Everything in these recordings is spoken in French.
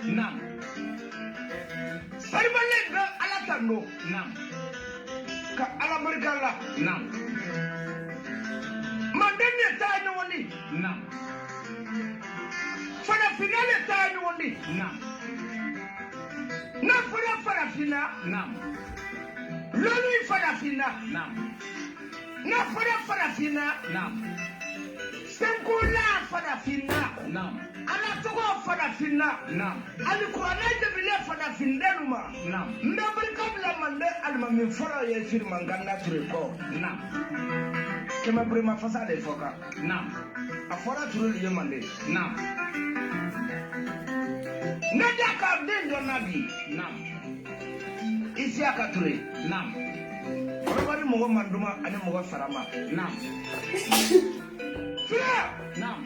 Nam. Saribalenga alatano. Nam. Ka alamargala. Nam. Mandene tani woni. Nam. Fana finale tani woni. Nam. Na fana fina. Nam. Lolu fana fina. Nam. Na fana fina. Nam. Senkula fana fina. Nam. Ala togo fana fina. Nam. Ali Qur'an de bile fana findeluma. Nam. Mbabri kabla mande alma min fara ye firman ganna tureko. Nam. Kema brema fasa de foka. Nam. Afora turu ye mande. Nam. Nada ka den do nabi. Nam. Isi aka ture. Nam. Orobari mogo manduma ani mogo sarama. Nam. Fia! Nam.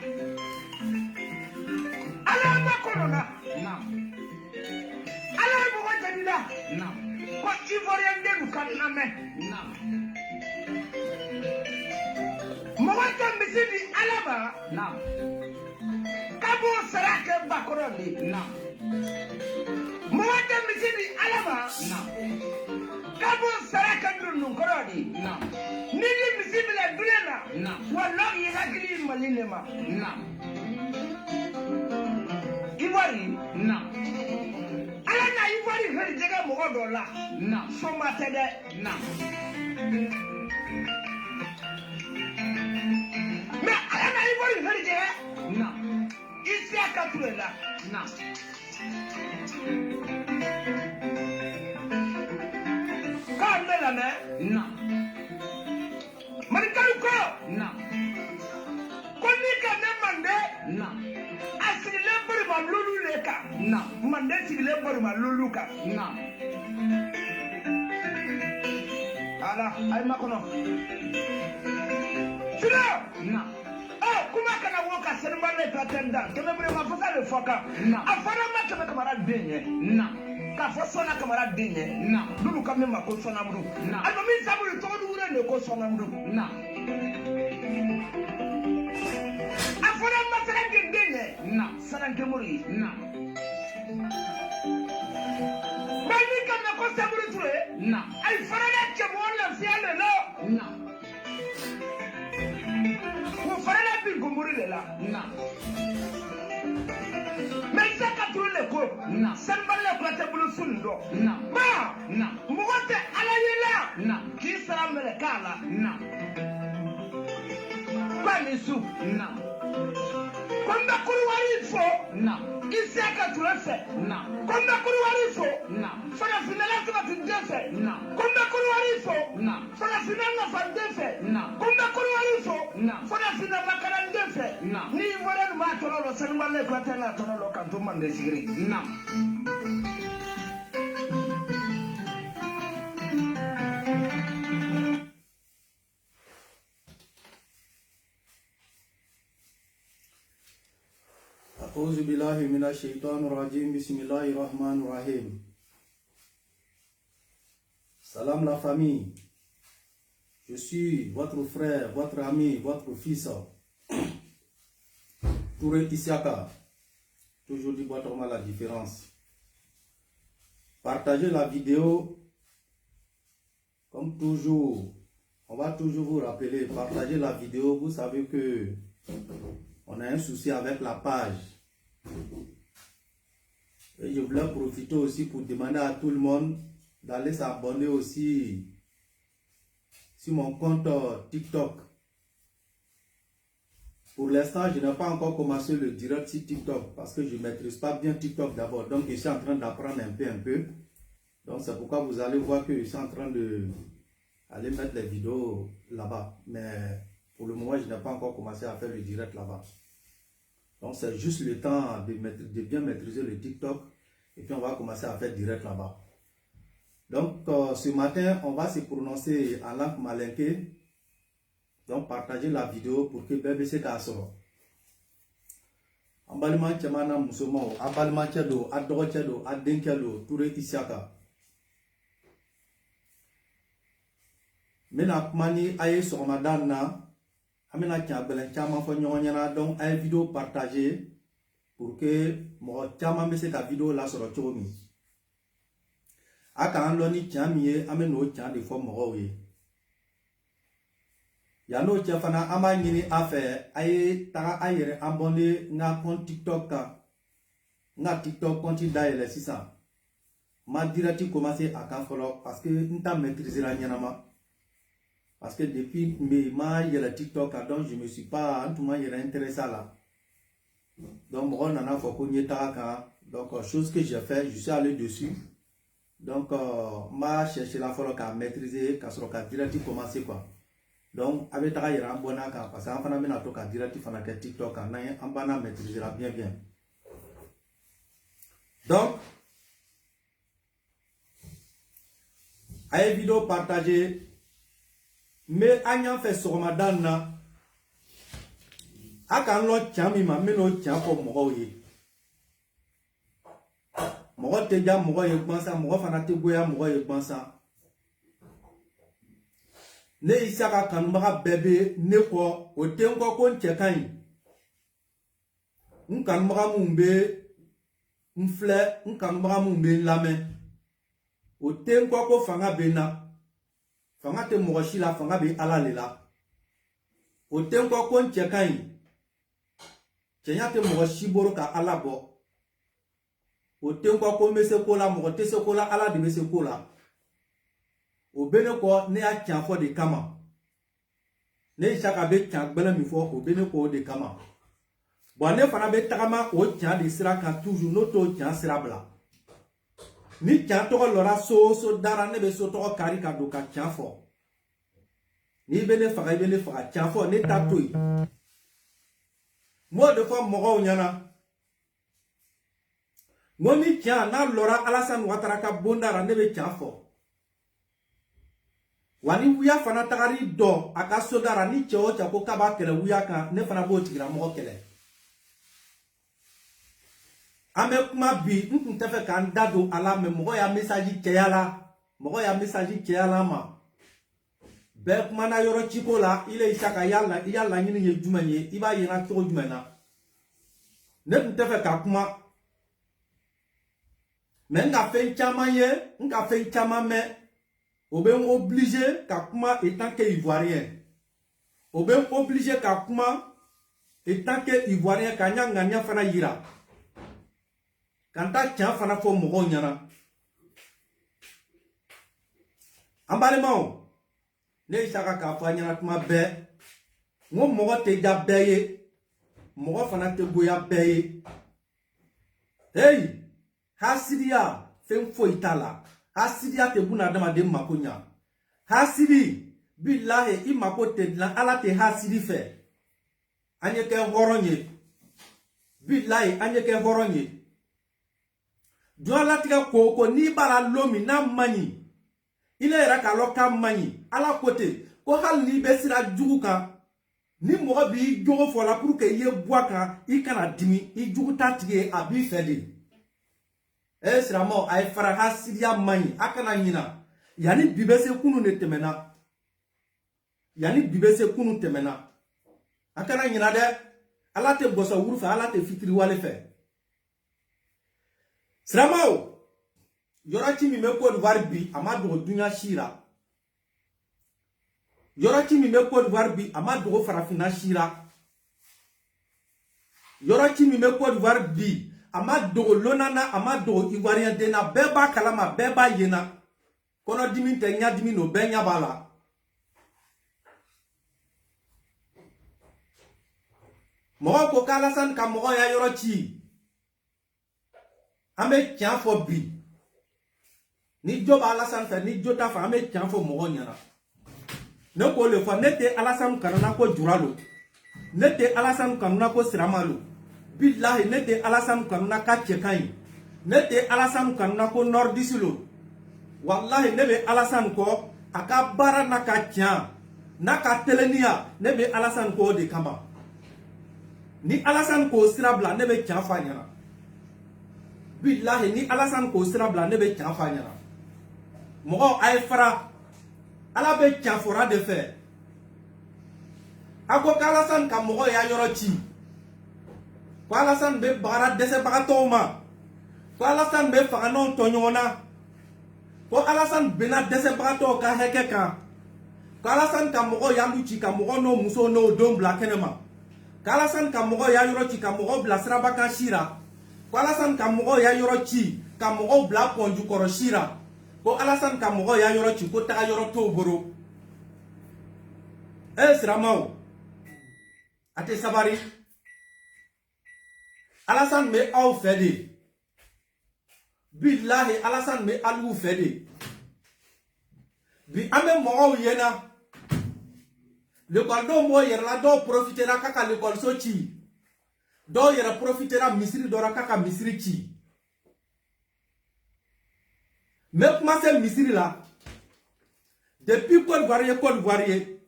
Ala ma korona. Nam. Ala mogo jadida. Nam. Ko Ivoirien den kan name. Nam. Mogo tambisi di alaba. Nam. Kabo sarake bakorondi. Nam. Mogo tambisi di alaba. Nam. Kabo sarake ndunu korodi. Nam. Nidi misibile dulena. Nam. Wallahi hakili malinema. Nam. Ivoire. Nam. Ala na Ivoire herjega mogo dola. Nam. Soma tede. Nam. Mais ala na Ivoire herjega. Nam. Isi aka turela. Nam. Ka mela me. Nam. Marikalu ko. Nam. Koni ka ne mande. Nam. Asile bari ma lulu leka. Nam. Mande sigile bari ma lulu ka. Nam. Ala ay makono. Filo. Nam. Oh, kuma kana woka senbale patenda. Keme bre ma fasa le foka. Nam. Afara ma keme kamara denye. Nam. Ka fo sona kamara denye. Nam. Lulu kame ma ko sona mru. Nam. Alba mi sabulu to du wure ne ko sona mru. Nam. Afara ma sange denye. Nam. Sange muri. Nam. Bani kana ko sabulu ture. Nam. Ay fara na chemo la fiale no. Nam. Ko fara na bi gumuri le la. Nam. Mais ça ka ture le ko. Nam. Sanbale ko ta bulu sundo. Nam. Ba. Nam. Mugote ala yela. Nam. Ki sara mele kala. Nam. Kwa nisu. Nam. Konda kuru wari fo. Nam. Isi aka ture fe. Nam. Konda kuru wari fo. Nam. Fana finala saba tinde fe. Nam. Konda kuru wari fo. Nam. Fana finala fande fe. Nam. Konda kuru wari fo. Nam. Fana finala makarande fe. Nam. Ni wala ma tolo sanbale ko ta na tolo kanto mande sigiri. Nam. أعوذ بالله من الشيطان الرجيم بسم الله الرحمن الرحيم. Salam la famille. Je suis votre frère, votre ami, votre fils Touré Isiaka. Toujours du boîte à la différence. Partagez la vidéo. Comme toujours, on va toujours vous rappeler, partagez la vidéo. Vous savez que on a un souci avec la page. Et je voulais profiter aussi pour demander à tout le monde d'aller s'abonner aussi sur mon compte TikTok. Pour l'instant, je n'ai pas encore commencé le direct sur TikTok parce que je ne maîtrise pas bien TikTok d'abord. Donc, je suis en train d'apprendre un peu. Donc, c'est pourquoi vous allez voir que je suis en train de aller mettre les vidéos là-bas. Mais pour le moment, je n'ai pas encore commencé à faire le direct là-bas. Donc, c'est juste le temps de bien maîtriser le TikTok. Et puis, on va commencer à faire direct là-bas. Donc, ce matin, on va se prononcer en langue malinké. Donc, partagez la vidéo pour que BBC Kassoro. Ambalima Tchamana Musomo, Ambalima Tchado, Adoro Tchado, Adenkelo, Touré Isiaka. Mena Mani Aye sur Ramadan na. Amena Tchabelen Tchama Fonyonyana, donc, une vidéo partagée pour que mo chama me se ta vidéo la sur chomi aka an loni chamie ame no chan de fo mo we ya no cha fana ama nyini afa ay ta ayere abonné nga compte TikTok nga TikTok compte daile 600 ma dirati commencer à kan follow parce que nta maîtriser la nyanama parce que depuis ma yela TikTok donc je me suis pas tout le monde intéressé là. Donc on en a fait donc chose que j'ai fait, je suis allé dessus. Donc ma cherché la fois qu'à maîtriser qu'à sur qu'à direct commencer quoi. Donc avec ta yera bon parce qu'en fait on a tout qu'à direct faire que TikTok en bana maîtriser la bien. Donc ay vidéo partagée mais agnan fait sur Ramadan na akan lo chami ma meno champo mo ye mo te ja mo ye gbansa mo fana te goya mo ye gbansa ne isaka kan ma bebe ne ko o te ngo ko nche kan nkan ma mumbe mfle nkan ma mumbe lame o te ngo ko fanga bena fanga te mo shila fanga be ala lela o te ngo ko nche kan Kenya te mo shiboro ka ala bo o te ko ko mese ko la mo te se ko la ala de mese ko la o bene ko ne a kyan fo de kama ne shaka be kyan gbele mi fo o bene ko de kama bo ne fana be tagama o kyan de sira ka toujours no to kyan sira bla ni kyan to lora so dara ne be so to kari ka do ka kyan fo ni bene faga kyan fo ne ta toyi moi de fois mogo nyana ngoni kya na lora Alassane Ouattara ka bondara nebe kya fo wani wuya fana tagari do aka sodara ni cheo cha ko kaba kele wuya ka ne fana bo tigira mogo kele ame kuma bi ntefe kan dado ala me mogo ya message keyala ma be kuma na yoro chiko la ile isaka yalla nyini ye jumanye iba yena to jumena ne ntefe ka kuma mais nga fait chama me obe obligé ka kuma étant que ivoirien obe obligé ka kuma étant que ivoirien ka nyanga fana yira kanta tia fana fo mogo nyana ambale mao ne isaka ka fa nyana kuma be ngo mogo te ja beye mogo fana te goya beye hey hasidia fen fo itala hasidia te buna dama de makonya hasidi billahi imako te na ala te hasidi fe anyeke horonye billahi anyeke horonye jola tiga ko ni bara lomi na mani ile era ka loka mani ala kote ko hal ni besira juguka ni mo bi jogo fo la pour que ye boaka ikana dimi i jugu tatige abi fede esramo ay fara hasidia mani akana nyina yani bibese kunu ne temena akana nyina de ala te bosa wurufa ala te fitri wale fe sramo yorati mi me ko varbi amadu dunya shira yorati mi me ko varbi amadu farafina shira yorati mi me ko varbi amado lonana amado ivoirien de na beba kalama beba yena kono dimi te nya dimi no benya bala mo ko Alassane ka mo ya yoroti ame tian fo bi ni joba Alassane fa ni jota fa ame tian fo mo nyana ne ko le fa nete Alassane kanana ko juralo nete Alassane kanana ko siramalo billahi nete Alassane kanuna ka chekai nete Alassane kanuna ko nordisulo wallahi nebe Alassane ko aka bara naka tia naka telenia nebe Alassane ko de kama ni Alassane ko sirabla nebe tia fanyana billahi ni Alassane ko sirabla nebe tia fanyana mo ay fara ala be tia fora de fe ako Alassane ka mo ya yoroti ko Alassane be bagara dɛsɛbagatɔw ma ko Alassane be faganɔw tɔɲɔgɔn na ko Alassane bena dɛsɛbagatɔw ka hɛkɛ kan ko Alassane ka mɔgɔw y'a ci ka mɔgɔw n'o musow n'o denw bila kɛnɛ ma ko Alassane ka mɔgɔw y'a yɔrɔ ci ka mɔgɔw bila sirabakan si la ko Alassane ka mɔgɔw y'a yɔrɔ ci ka mɔgɔw bila pɔnjukɔrɔ si la ko Alassane ka mɔgɔw y'a yɔrɔ ci ko taga yɔrɔ t'o bolo Siramaw a tɛ sabari Alassane bɛ aw fɛ de bilahi Alassane bɛ aliw fɛ de bi an bɛ mɔgɔw ye na lekɔlidenw b'o yɛrɛ la dɔw profitera k'a ka lekɔliso ci dɔw yɛrɛ profitera misiri dɔ la k'a ka misiri ci n bɛ kuma se misiri la depuis Côte d'Ivoire ye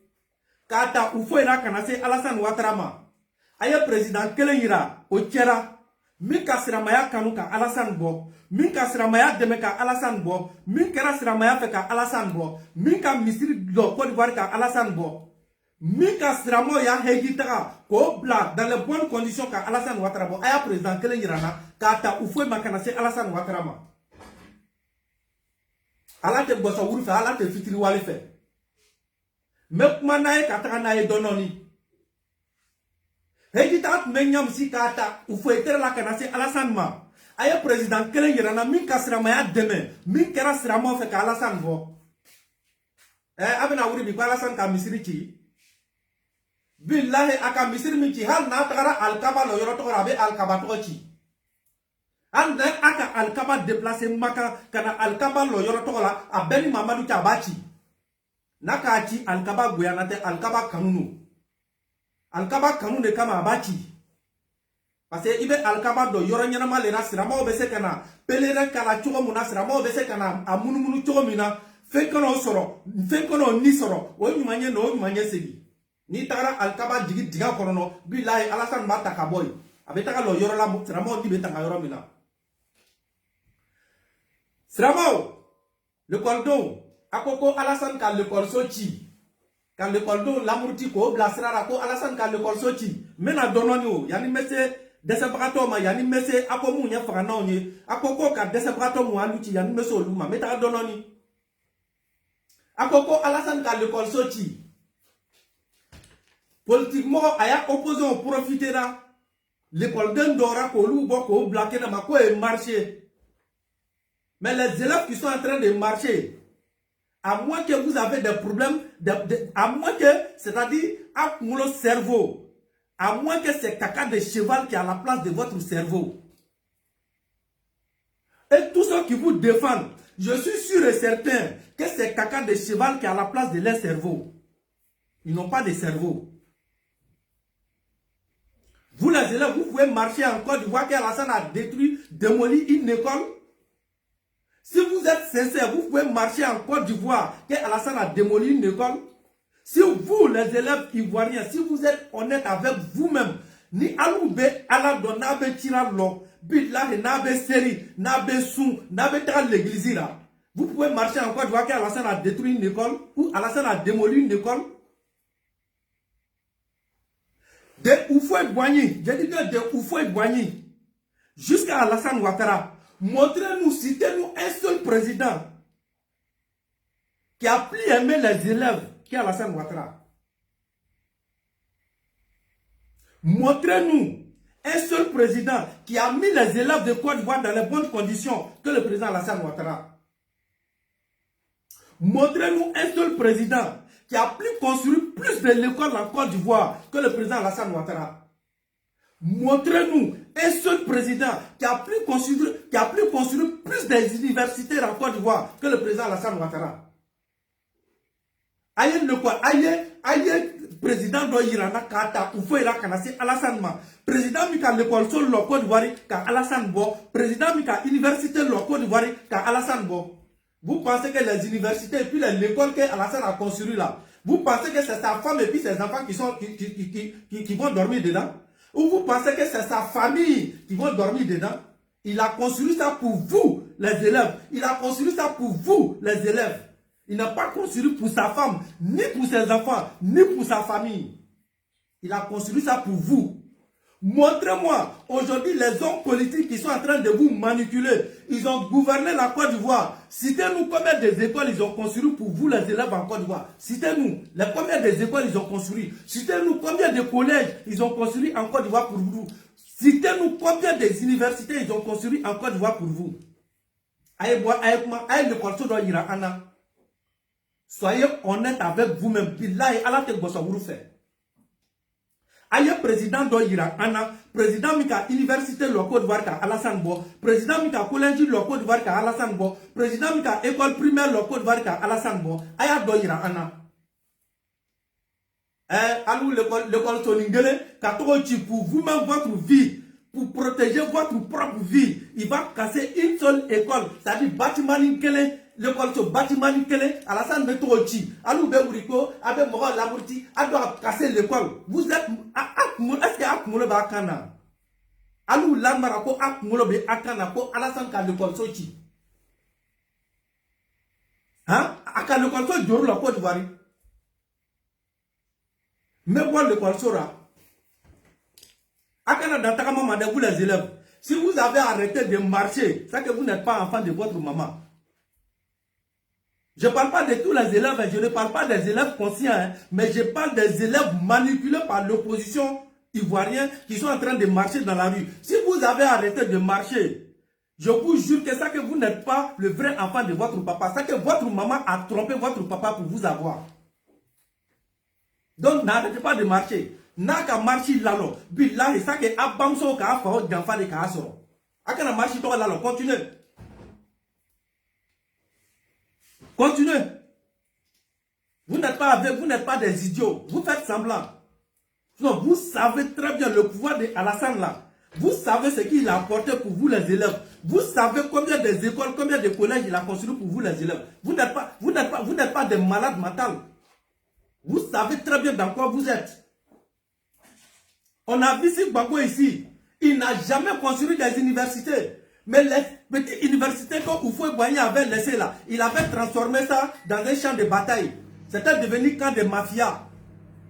k'a ta u foyira ka na se Alassane Ouattara ma a ye président kelen yira o kɛra min ka siramaya kanu ka Alassane bɔ min ka siramaya dɛmɛ ka Alassane bɔ min kɛra siramaya fɛ ka Alassane bɔ min ka misiri dɔ Côte d'Ivoire ka Alassane bɔ min ka siramaw y'a heji taga k'o bila dans les bonnes conditions ka Alassane Ouattara bɔ a y'a président kelen yira na k'a ta u foyi ma ka na se Alassane Ouattara ma ala tɛ bɔsɔ wuru fɛ ala tɛ fitiri wale fɛ n bɛ kuma n'a ye ka taga n'a ye dɔɔni heji taga tun bɛ ɲamisi k'a ta u foyi tɛrɛ la ka na se Alassane ma a ye président kelen yira na min ka siramaya dɛmɛ min kɛra siramaw fɛ ka Alassane bɔ a bɛna wuli bi ko Alassane ka misiri ci billahi a ka misiri min ci hali n'a tagara alikaba la yɔrɔ tɔgɔ la a bɛ alikaba tɔgɔ ci hali n'a a ka alikaba déplacé Maka ka na alikaba la yɔrɔ tɔgɔ la a bɛɛ ni Mamadu cɛ a b'a ci n'a k'a ci alikaba goyana tɛ alikaba kanu no alikaba kanu de kama a b'a ci parce que i bɛ alikaba dɔn yɔrɔ ɲɛnama le la siramaw bɛ se ka na pèlerin kala cogo min na siramaw bɛ se ka na a munumunu cogo min na fɛn kan'o sɔrɔ fɛn kan'o ni sɔrɔ o ɲuman ye na o ɲuman ye segin n'i tagara alikaba jigi diga kɔnɔ bilahi Alassane b'a ta ka bɔ yen a bɛ taga lɔ yɔrɔ la siramaw di bɛ taga yɔrɔ min na siramaw lekɔlidenw a ko Alassane ka lekɔliso ci ka lekɔlidenw lamuruti k'o bila sira la ko Alassane ka lekɔliso ci n bɛna dɔɔni o yanni n bɛ se dɛsɛbagatɔw ma yanni n bɛ se a ko mun ye fagananw ye a ko ka dɛsɛbagatɔ mun hali ci yanni n bɛ se olu ma n bɛ taga dɔɔni a ko Alassane ka lekɔliso ci politique mɔgɔ a y'a opposant profitera l'écoleden dɔw ra k'olu bɔ k'o bila kɛnɛ ma k'o ye marché mais les élèves qui sont en train de marcher à moins que vous avez des problèmes à moins que c'est-à-dire à kunkolo cerveau à moins que c'est caca de cheval qui est à la place de votre cerveau et tous ceux qui vous défendent je suis sûr et certain que c'est caca de cheval qui est à la place de leur cerveau ils n'ont pas de cerveau. Vous les élèves, vous pouvez marcher en Côte d'Ivoire qu'Alassane a détruit, démoli une école. Si vous êtes sincère, vous pouvez marcher en Côte d'Ivoire qu'Alassane a démoli une école. Si vous, les élèves ivoiriens, si vous êtes honnête avec vous-même, ni aloube alado n'abe tiralo, billahi n'abe seri, n'abe sou, n'abe tra l'église là. Vous pouvez marcher en Côte d'Ivoire qu'Alassane a détruit une école ou Alassane a démoli une école. De Houphouët-Boigny, je dis que de Houphouët-Boigny jusqu'à Alassane Ouattara, montrez-nous, citez-nous un seul président qui a plus aimé les élèves qu'Alassane Ouattara. Montrez-nous un seul président qui a mis les élèves de Côte d'Ivoire dans les bonnes conditions que le président Alassane Ouattara. Montrez-nous un seul président qui a construit plus de l'école en Côte d'Ivoire que le président Alassane Ouattara. Montrez-nous un seul président qui a construit plus des universités en Côte d'Ivoire que le président Alassane Ouattara. Aïe le quoi, aïe président do Irana Kata ou faut Kanasi Alassane ma. Président Mika l'école sur le Côte d'Ivoire ka Alassane Bo. Président Mika université le Côte d'Ivoire ka Alassane Bo. Vous pensez que les universités et puis l'école que Alassane a construit là, vous pensez que c'est sa femme et puis ses enfants qui vont dormir dedans? Ou vous pensez que c'est sa famille qui vont dormir dedans? Il a construit ça pour vous, les élèves. Il a construit ça pour vous, les élèves. Il n'a pas construit pour sa femme, ni pour ses enfants, ni pour sa famille. Il a construit ça pour vous. Montrez-moi aujourd'hui les hommes politiques qui sont en train de vous manipuler. Ils ont gouverné la Côte d'Ivoire. Citez-nous combien des écoles ils ont construit pour vous les élèves en Côte d'Ivoire. Citez-nous combien des écoles ils ont construit. Citez-nous combien de collèges ils ont construit en Côte d'Ivoire pour vous. Citez-nous combien des universités ils ont construit en Côte d'Ivoire pour vous. Soyez honnête avec vous-même. Billahi Allah te gossa wuru fait. Aye président do yira ana président mika université lo Côte d'Ivoire ka Alassane Bo, président mika collège lo Côte d'Ivoire ka Alassane Bo, président mika école primaire lo Côte d'Ivoire ka Alassane Bo. Aya do yira ana. Alou l'école Toningele ka to chi pour vous-même votre vie, pour protéger votre propre vie. Il va casser une seule école, c'est-à-dire bâtiment Ningele. L'école sur bâtiment Nikele, Alassane Metrochi, Alou Beuriko, Abe Mora Labourti, a doit casser l'école. Vous êtes est-ce que Akmoule Bakana? Alou Lamarako Akmoule Akana pour Alassane Ka l'école Sochi. Hein? Aka l'école Sochi, Doro la Côte d'Ivoire. Mais voilà l'école Sora. Akana Dantakama Made, vous les élèves. Si vous avez arrêté de marcher, c'est que vous n'êtes pas enfant de votre maman. Je ne parle pas de tous les élèves, je ne parle pas des élèves conscients, hein, mais je parle des élèves manipulés par l'opposition ivoirienne qui sont en train de marcher dans la rue. Si vous avez arrêté de marcher, je vous jure que ça que vous n'êtes pas le vrai enfant de votre papa, ça que votre maman a trompé votre papa pour vous avoir. Donc n'arrêtez pas de marcher. Naka marchi lalo, billahi ça que abamso ka fa d'enfant de kaso. Akana marchi to lalo, continuez. Continuez. Vous n'êtes pas des idiots. Vous faites semblant. Non, vous savez très bien le pouvoir de Alassane là. Vous savez ce qu'il a apporté pour vous les élèves. Vous savez combien des écoles, combien de collèges il a construit pour vous les élèves. Vous n'êtes pas des malades mentaux. Vous savez très bien dans quoi vous êtes. On a vu si Gbagbo ici. Il n'a jamais construit des universités. Mais les petites universités que Houphouët-Boigny avait laissées là, il avait transformé ça dans un champ de bataille. C'était devenu camp de mafia.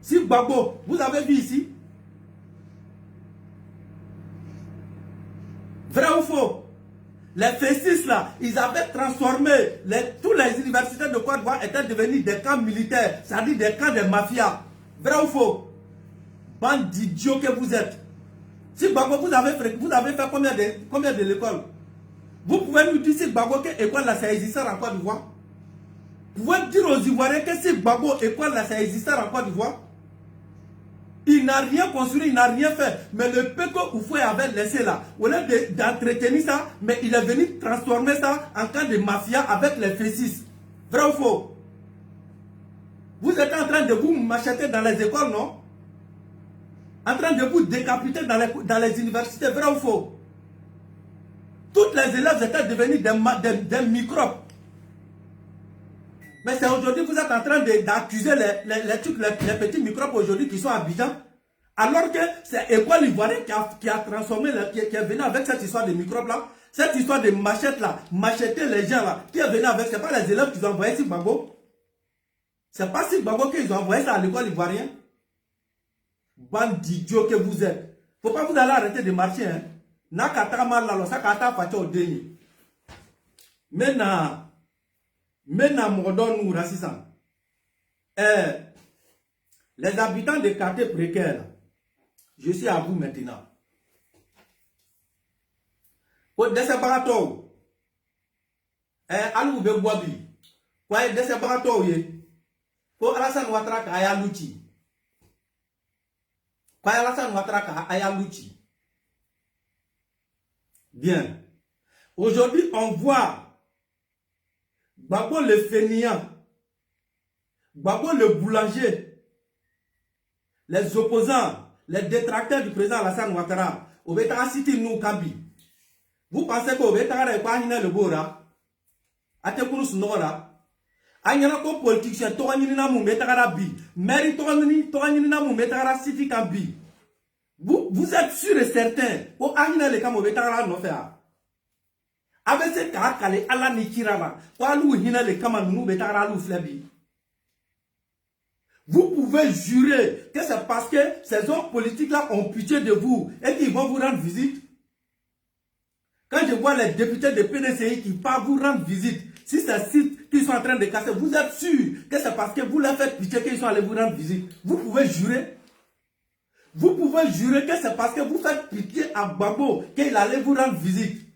Si Gbagbo, vous avez vu ici? Vrai ou faux? Les F6 là, ils avaient transformé, toutes les universités de Côte d'Ivoire étaient devenues des camps militaires, c'est-à-dire des camps de mafia. Vrai ou faux? Bande d'idiots que vous êtes. Si Gbagbo, vous avez fait combien de l'école? Vous pouvez nous dire si Gbagbo que l'école là ça existait en Côte d'Ivoire? Vous pouvez dire aux Ivoiriens que si Gbagbo l'école là ça existait en Côte d'Ivoire? Il n'a rien construit, il n'a rien fait. Mais le peu que Houphouët avait laissé là, au lieu d'entretenir ça, mais il est venu transformer ça en camp de mafia avec les F6. Vrai ou faux? Vous êtes en train de vous macheter dans les écoles, non? En train de vous décapiter dans les universités, vrai ou faux? Toutes les élèves étaient devenus des microbes. Mais c'est aujourd'hui que vous êtes en train d'accuser les petits microbes aujourd'hui qui sont à Abidjan. Alors que c'est l'école ivoirienne qui a transformé, qui est venu avec cette histoire de microbes là, cette histoire de machette là, macheter les gens là, qui est venu avec, c'est pas les élèves qui ont envoyé si Gbagbo. C'est pas si Gbagbo qu'ils ont envoyé ça à l'école ivoirienne. Bande d'idiots que vous êtes. Faut pas vous aller arrêter de marcher, hein. Nakata mal là, ça kata facho deni. Maintenant, nous racisme. Les habitants des quartiers précaires, je suis à vous maintenant. Pour des séparateurs, allons be boabi. Quoi des séparateurs pour Alassane Ouattara aya luchi. Quoi Alassane Ouattara aya luchi. Bien. Aujourd'hui, on voit Gbagbo le fainéant, Gbagbo le boulanger, les opposants, les détracteurs du président Alassane Ouattara, Obeta City nous Kambi. Vous pensez que Obeta est pas le Bora? Atekounous Nora? Agnana ko politicien, Toranina Moumetara Bi, Mary Toranina Moumetara City Kambi. Vous êtes sûr et certain pour Agnana le Kamobetara no faire. Avec ce cas, Allah ni kirara, pour nous hina le kama nous betara nous flebi. Vous pouvez jurer que c'est parce que ces hommes politiques-là ont pitié de vous et qu'ils vont vous rendre visite. Quand je vois les députés de PDCI qui partent vous rendre visite, si c'est site qu'ils sont en train de casser, vous êtes sûr que c'est parce que vous leur faites pitié qu'ils sont allés vous rendre visite. Vous pouvez jurer. Vous pouvez jurer que c'est parce que vous faites pitié à Gbagbo qu'il allait vous rendre visite.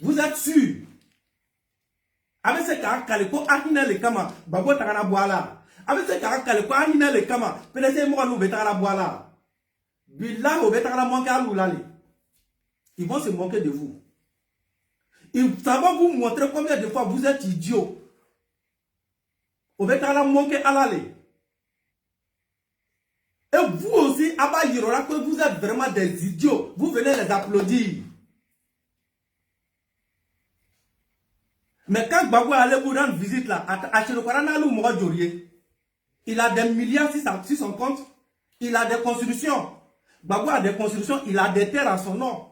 Vous êtes sûr. Avec ce cas, Kaliko Ahina le Kama, Gbagbo Tagana Boala. Avec ce cas, Kaliko Ahina le Kama, PDCI Moualou Betara Boala. Billah au Betara Manka Loulali. Ils vont se moquer de vous. Ça va vous montrer combien de fois vous êtes idiot. Au Betara Manka Alali. Et vous aussi, Abba Yirora, que vous êtes vraiment des idiots. Vous venez les applaudir. Mais quand Gbagbo allait vous rendre visite là, à Chirokwarana ou Moradjorié, il a des milliards sur son compte. Il a des constructions. Gbagbo a des constructions, il a des terres à son nom.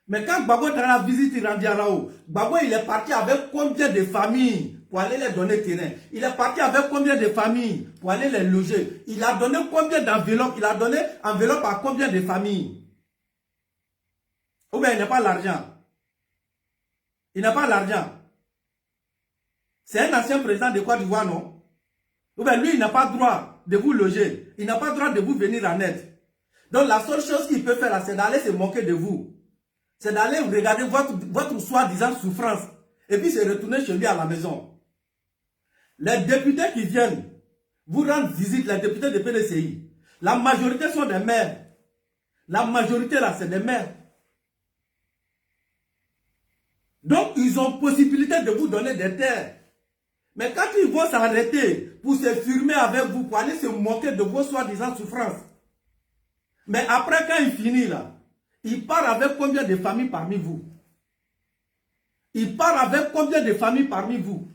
Mais quand Gbagbo est en visite, il rendit à là-haut. Gbagbo, il est parti avec combien de familles pour aller les donner terrain? Il est parti avec combien de familles pour aller les loger? Il a donné combien d'enveloppes? Il a donné enveloppe à combien de familles? Ou bien il n'a pas l'argent? Il n'a pas l'argent. C'est un ancien président de Côte d'Ivoire, non? Ou bien lui, il n'a pas droit de vous loger. Il n'a pas droit de vous venir en aide. Donc la seule chose qu'il peut faire là, c'est d'aller se moquer de vous. C'est d'aller regarder votre soi-disant souffrance. Et puis se retourner chez lui à la maison. Les députés qui viennent vous rendre visite, les députés de PDCI, la majorité sont des maires. La majorité là, c'est des maires. Donc, ils ont possibilité de vous donner des terres. Mais quand ils vont s'arrêter pour se filmer avec vous, pour aller se moquer de vos soi-disant souffrances. Mais après, quand il finit là, il part avec combien de familles parmi vous? Il part avec combien de familles parmi vous?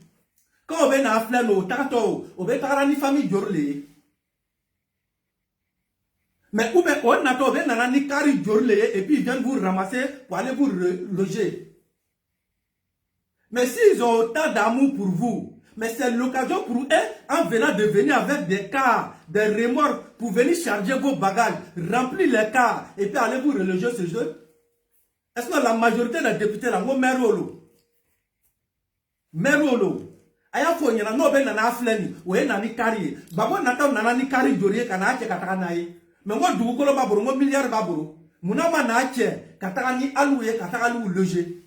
Quand on vient à Fleno, Tato, on vient à une famille Djorlé. Mais où bien on a une Kari Djorlé et puis ils viennent vous ramasser pour aller vous loger. Mais s'ils ont autant d'amour pour vous, mais c'est l'occasion pour eux, en venant de venir avec des cars, des remorques, pour venir charger vos bagages, remplir les cars, et puis aller vous reloger ce jeu. Est-ce que la majorité des députés là, moi, Merolo, aya fo nyana no be nana afleni, we nani kari, babo nata nana ni kari jori kana ache kataka nai. Mais moi, du coup, baboro, milliard baboro, munama na ache, kataka ni alouye, kataka alou loger.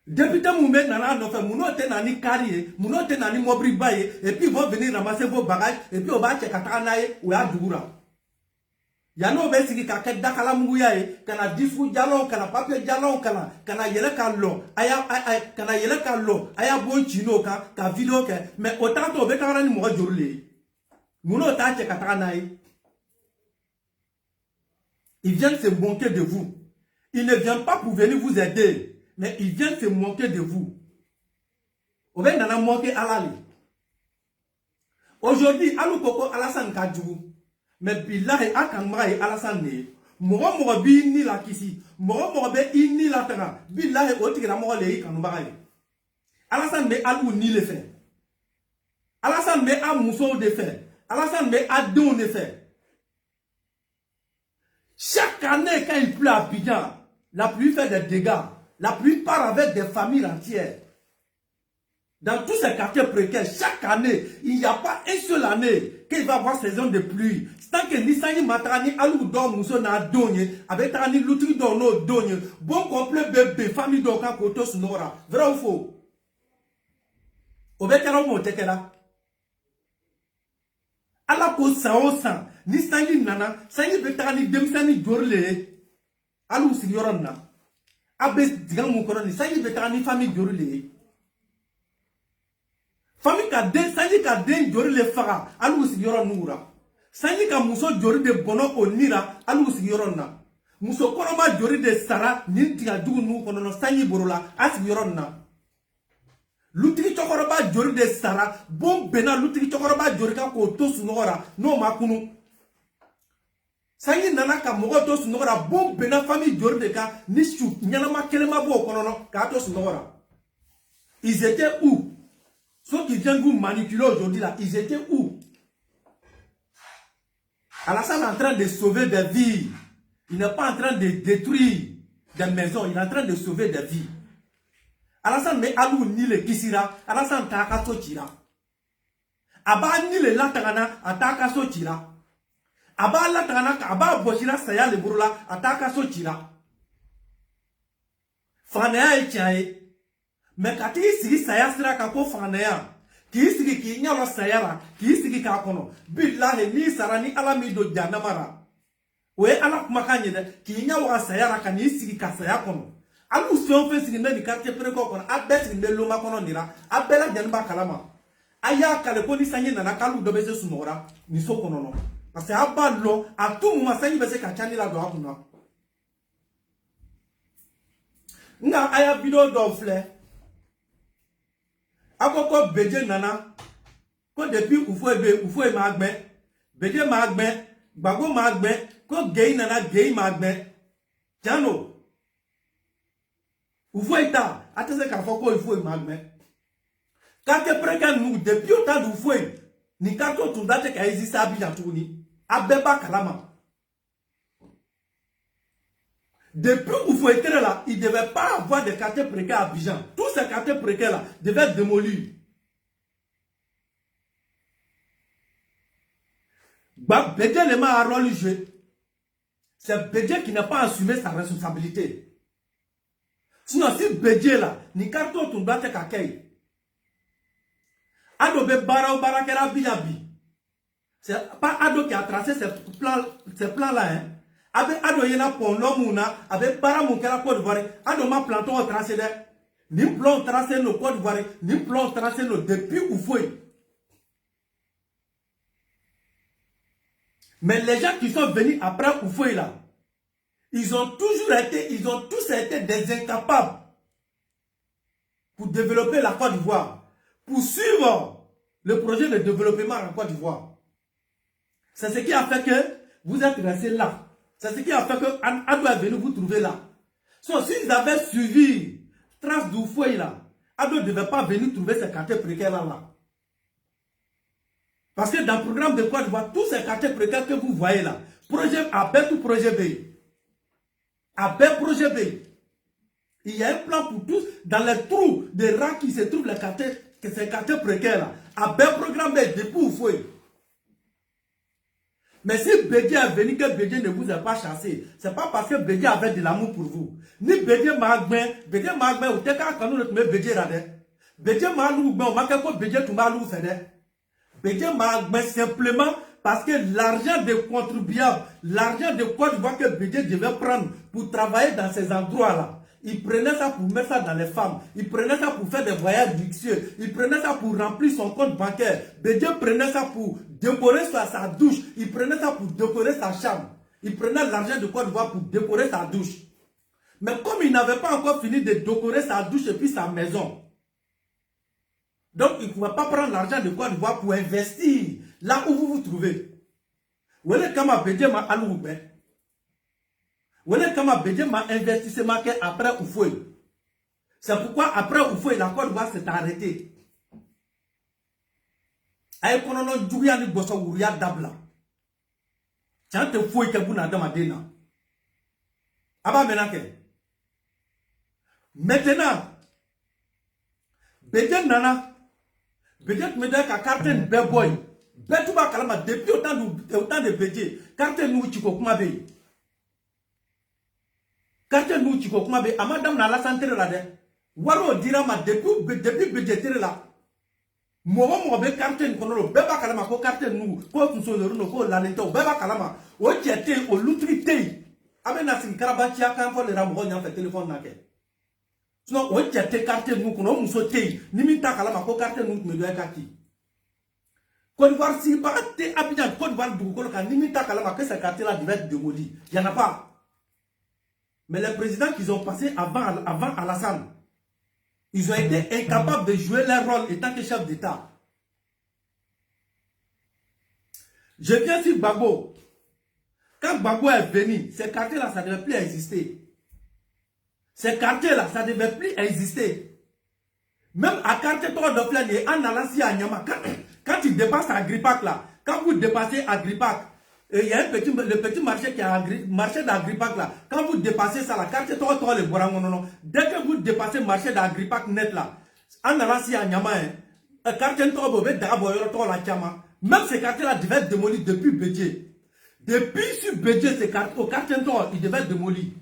Député Moumé nana no fait mouno te nani carrier, mouno te nani mobri baye, et puis ils vont venir ramasser vos bagages, et puis on va checker katanaye ou à Djoura. Yano be sigi ka ket dakala munguya e, kana disku jalon, kana papier jalon, kana yele kallo, kana yele kallo, aya bon chino ka vidéo ke, mais autant to be tarani mo jorle. Mouno ta checker katanaye. Ils viennent se moquer de vous. Ils ne viennent pas pour venir vous aider. Mais ils viennent se moquer de vous. Aujourd'hui, Alou Koko Alassane Kadjou, mais Billahi Akamra et Alassane Ne, Moro bi ni la kisi, Moro be ni la tana, Billahi Otikra Mole Kanubari. Alassane Me Alou ni le fait. Alassane Me a Mousso de fait. Alassane Me a don de fait. Chaque année, quand il pleut à Abidjan, la pluie fait des dégâts. La pluie part avec des familles entières. Dans tous ces quartiers précaires, chaque année, il n'y a pas une seule année qu'il va y avoir saison de pluie. Tant que Nisani Matrani Alou Don Mousso na donné, avec Tani Loutri Dono donné, bon complet bébé, famille d'Oka Koto Sonora. Vrai ou faux? Obekera ou Motekera? ala ko sao san ni sangi nana sangi betani demsani jorle alu sigioron na abe digan mu kono ni sangi betani famille jorle famille ka den sangi ka den jorle faga alu sigioron nura sangi ka muso jori de bono onira alu sigioron na muso koroma jori de sara ni tiga dugu nu kono no sangi borola asigioron na lutigi chokoroba jori de sara bon bena lutigi chokoroba jori ka ko to sunora no makunu sangi nana ka mogo to sunora bon bena famille jori de ka nishu nyalama kelema bo kono no ka to sunora ils étaient où Ceux qui viennent vous manipuler aujourd'hui là, ils étaient où? Alassane est en train de sauver des vies. Il n'est pas en train de détruire des maisons. Il est en train de sauver des vies. Alassane mais alou ni le kisira. Alassane taka so tira. Aba ni le latagana ataka so tira. Aba latagana aba boshira saya le burula ataka so tira. Fanaya e tiaye. Mais quand il sigi saya sira kako fanaya. Ki sigi ki nyalo sayara. Ki sigi kakono. Billahi ni sarani alami do janamara. We ala kumakanye de ki nyawo sayara kan ni sigi ka saya kono. Alu se fait sigi ni quartier preko kono. Abet sigi ne loma kono nira. Abela janba kalama. Aya kale ko ni sanyi nana kalu do bese sumora ni so kono no. Parce que abalo a tout moment sanyi bese ka chani la do akuna. Nga aya video do fle. Akoko beje nana ko depuis ufo magbe beje magbe bago magbe ko gei nana gei magbe jano ufo ita atese ka foko ufo magbe kake preka nu depuis autant d'ufo ni kato tundate ka existe Abidjan tourni abeba kalama depuis ufo était là, il ne devait pas avoir de quartiers précaires à Abidjan. Tous ces quartiers précaires là devaient être démolis. Bédié n'est pas un rôle joué. C'est Bédié qui n'a pas assumé sa responsabilité. Sinon, si Bédié là, ni carton ton doit être kakei. Ado be bara ou barakera biyabi. C'est pas Ado qui a tracé ces plans là, hein. Abe ado yena pondo muna abe para mukera Côte d'Ivoire ado ma planton tracé de ni plan tracé no Côte d'Ivoire ni plan tracé no depuis Oufoui. Mais les gens qui sont venus après Oufoui là, ils ont tous été des incapables pour développer la Côte d'Ivoire, pour suivre le projet de développement en Côte d'Ivoire. C'est ce qui a fait que vous êtes restés là. C'est ce qui a fait que Ado est venu vous trouver là. So, s'ils avaient suivi trace d'Oufoui là, Ado ne devait pas venir trouver ces quartiers précaires là. Parce que dans le programme de Côte d'Ivoire, tous ces quartiers précaires que vous voyez là, projet AB ou projet B. AB projet B. Il y a un plan pour tous, dans les trous des rangs qui se trouvent ces quartiers précaires là. AB programme B depuis Oufoui. Mais si Bédié est venu, que Bédié ne vous a pas chassé, c'est pas parce que Bédié avait de l'amour pour vous. Ni Bédié Magben, ou Teka Kanou ne te met Bédié là-dedans. Bédié Malou, on m'a fait quoi Bédié tout Malou fait. Bédié Magben simplement parce que l'argent des contribuables, l'argent de Côte d'Ivoire que Bédié devait prendre pour travailler dans ces endroits-là, il prenait ça pour mettre ça dans les femmes. Il prenait ça pour faire des voyages luxueux. Il prenait ça pour remplir son compte bancaire. Bédié prenait ça pour décorer sa douche. Il prenait ça pour décorer sa chambre. Il prenait l'argent de Côte d'Ivoire pour décorer sa douche. Mais comme il n'avait pas encore fini de décorer sa douche et puis sa maison, donc il ne pouvait pas prendre l'argent de Côte d'Ivoire pour investir là où vous vous trouvez. Vous voyez comment Bédié m'a alloué. Vous voyez comment Bédié m'a investissement après Oufoui. C'est pourquoi après Oufoui, la Côte d'Ivoire s'est arrêtée. Aïe konono djouya ni boso wuria dabla. Chante fouille ke buna dama dena. Aba menake. Maintenant, Bédié nana, Bédié me dit qu'à carton beboy, betuba kalama depuis autant de Bédié, carton nous chiko kumabe. Carton nous chiko kumabe, amadam na la santé la de. Waro dira ma depuis Bédié tere la. Moi be carton kono beba kalama ko carton nous ko tunso no ko la lento beba kalama o tiete o lutrité amena sin karabati aka fo le rambo nya fa téléphone na ke sinon o tiete carton nous kono muso tei nimi ta kalama ko carton nous me doit kaki Côte d'Ivoire si pas te Abidjan Côte d'Ivoire du ko ka nimi ta kalama que ces quartiers là devaient être démolis, il y en a pas. Mais les présidents qu'ils ont passé avant Alassane, ils ont été incapables de jouer leur rôle étant que chef d'État. Je viens sur Gbagbo. Quand Gbagbo est venu, ces quartiers-là, ça ne devait plus exister. Ces quartiers-là, ça ne devait plus exister. Même à quartier Tordoflani, en allant si à Nyama, quand tu dépasses à Gripac là, quand vous dépassez à Gripac, il y a le petit marché qui est marché d'Agripac là. Quand vous dépassez ça, la quartier Tordoflani, les Borangonono, dès que vous dépassez le marché d'Agripac net là, en allant si à Nyama, quartier Tordoflani, la Chama, même ces quartiers là devaient être démolis depuis Bédié. Depuis sur Bédié, au quartier Tordoflani, ils devaient être démolis.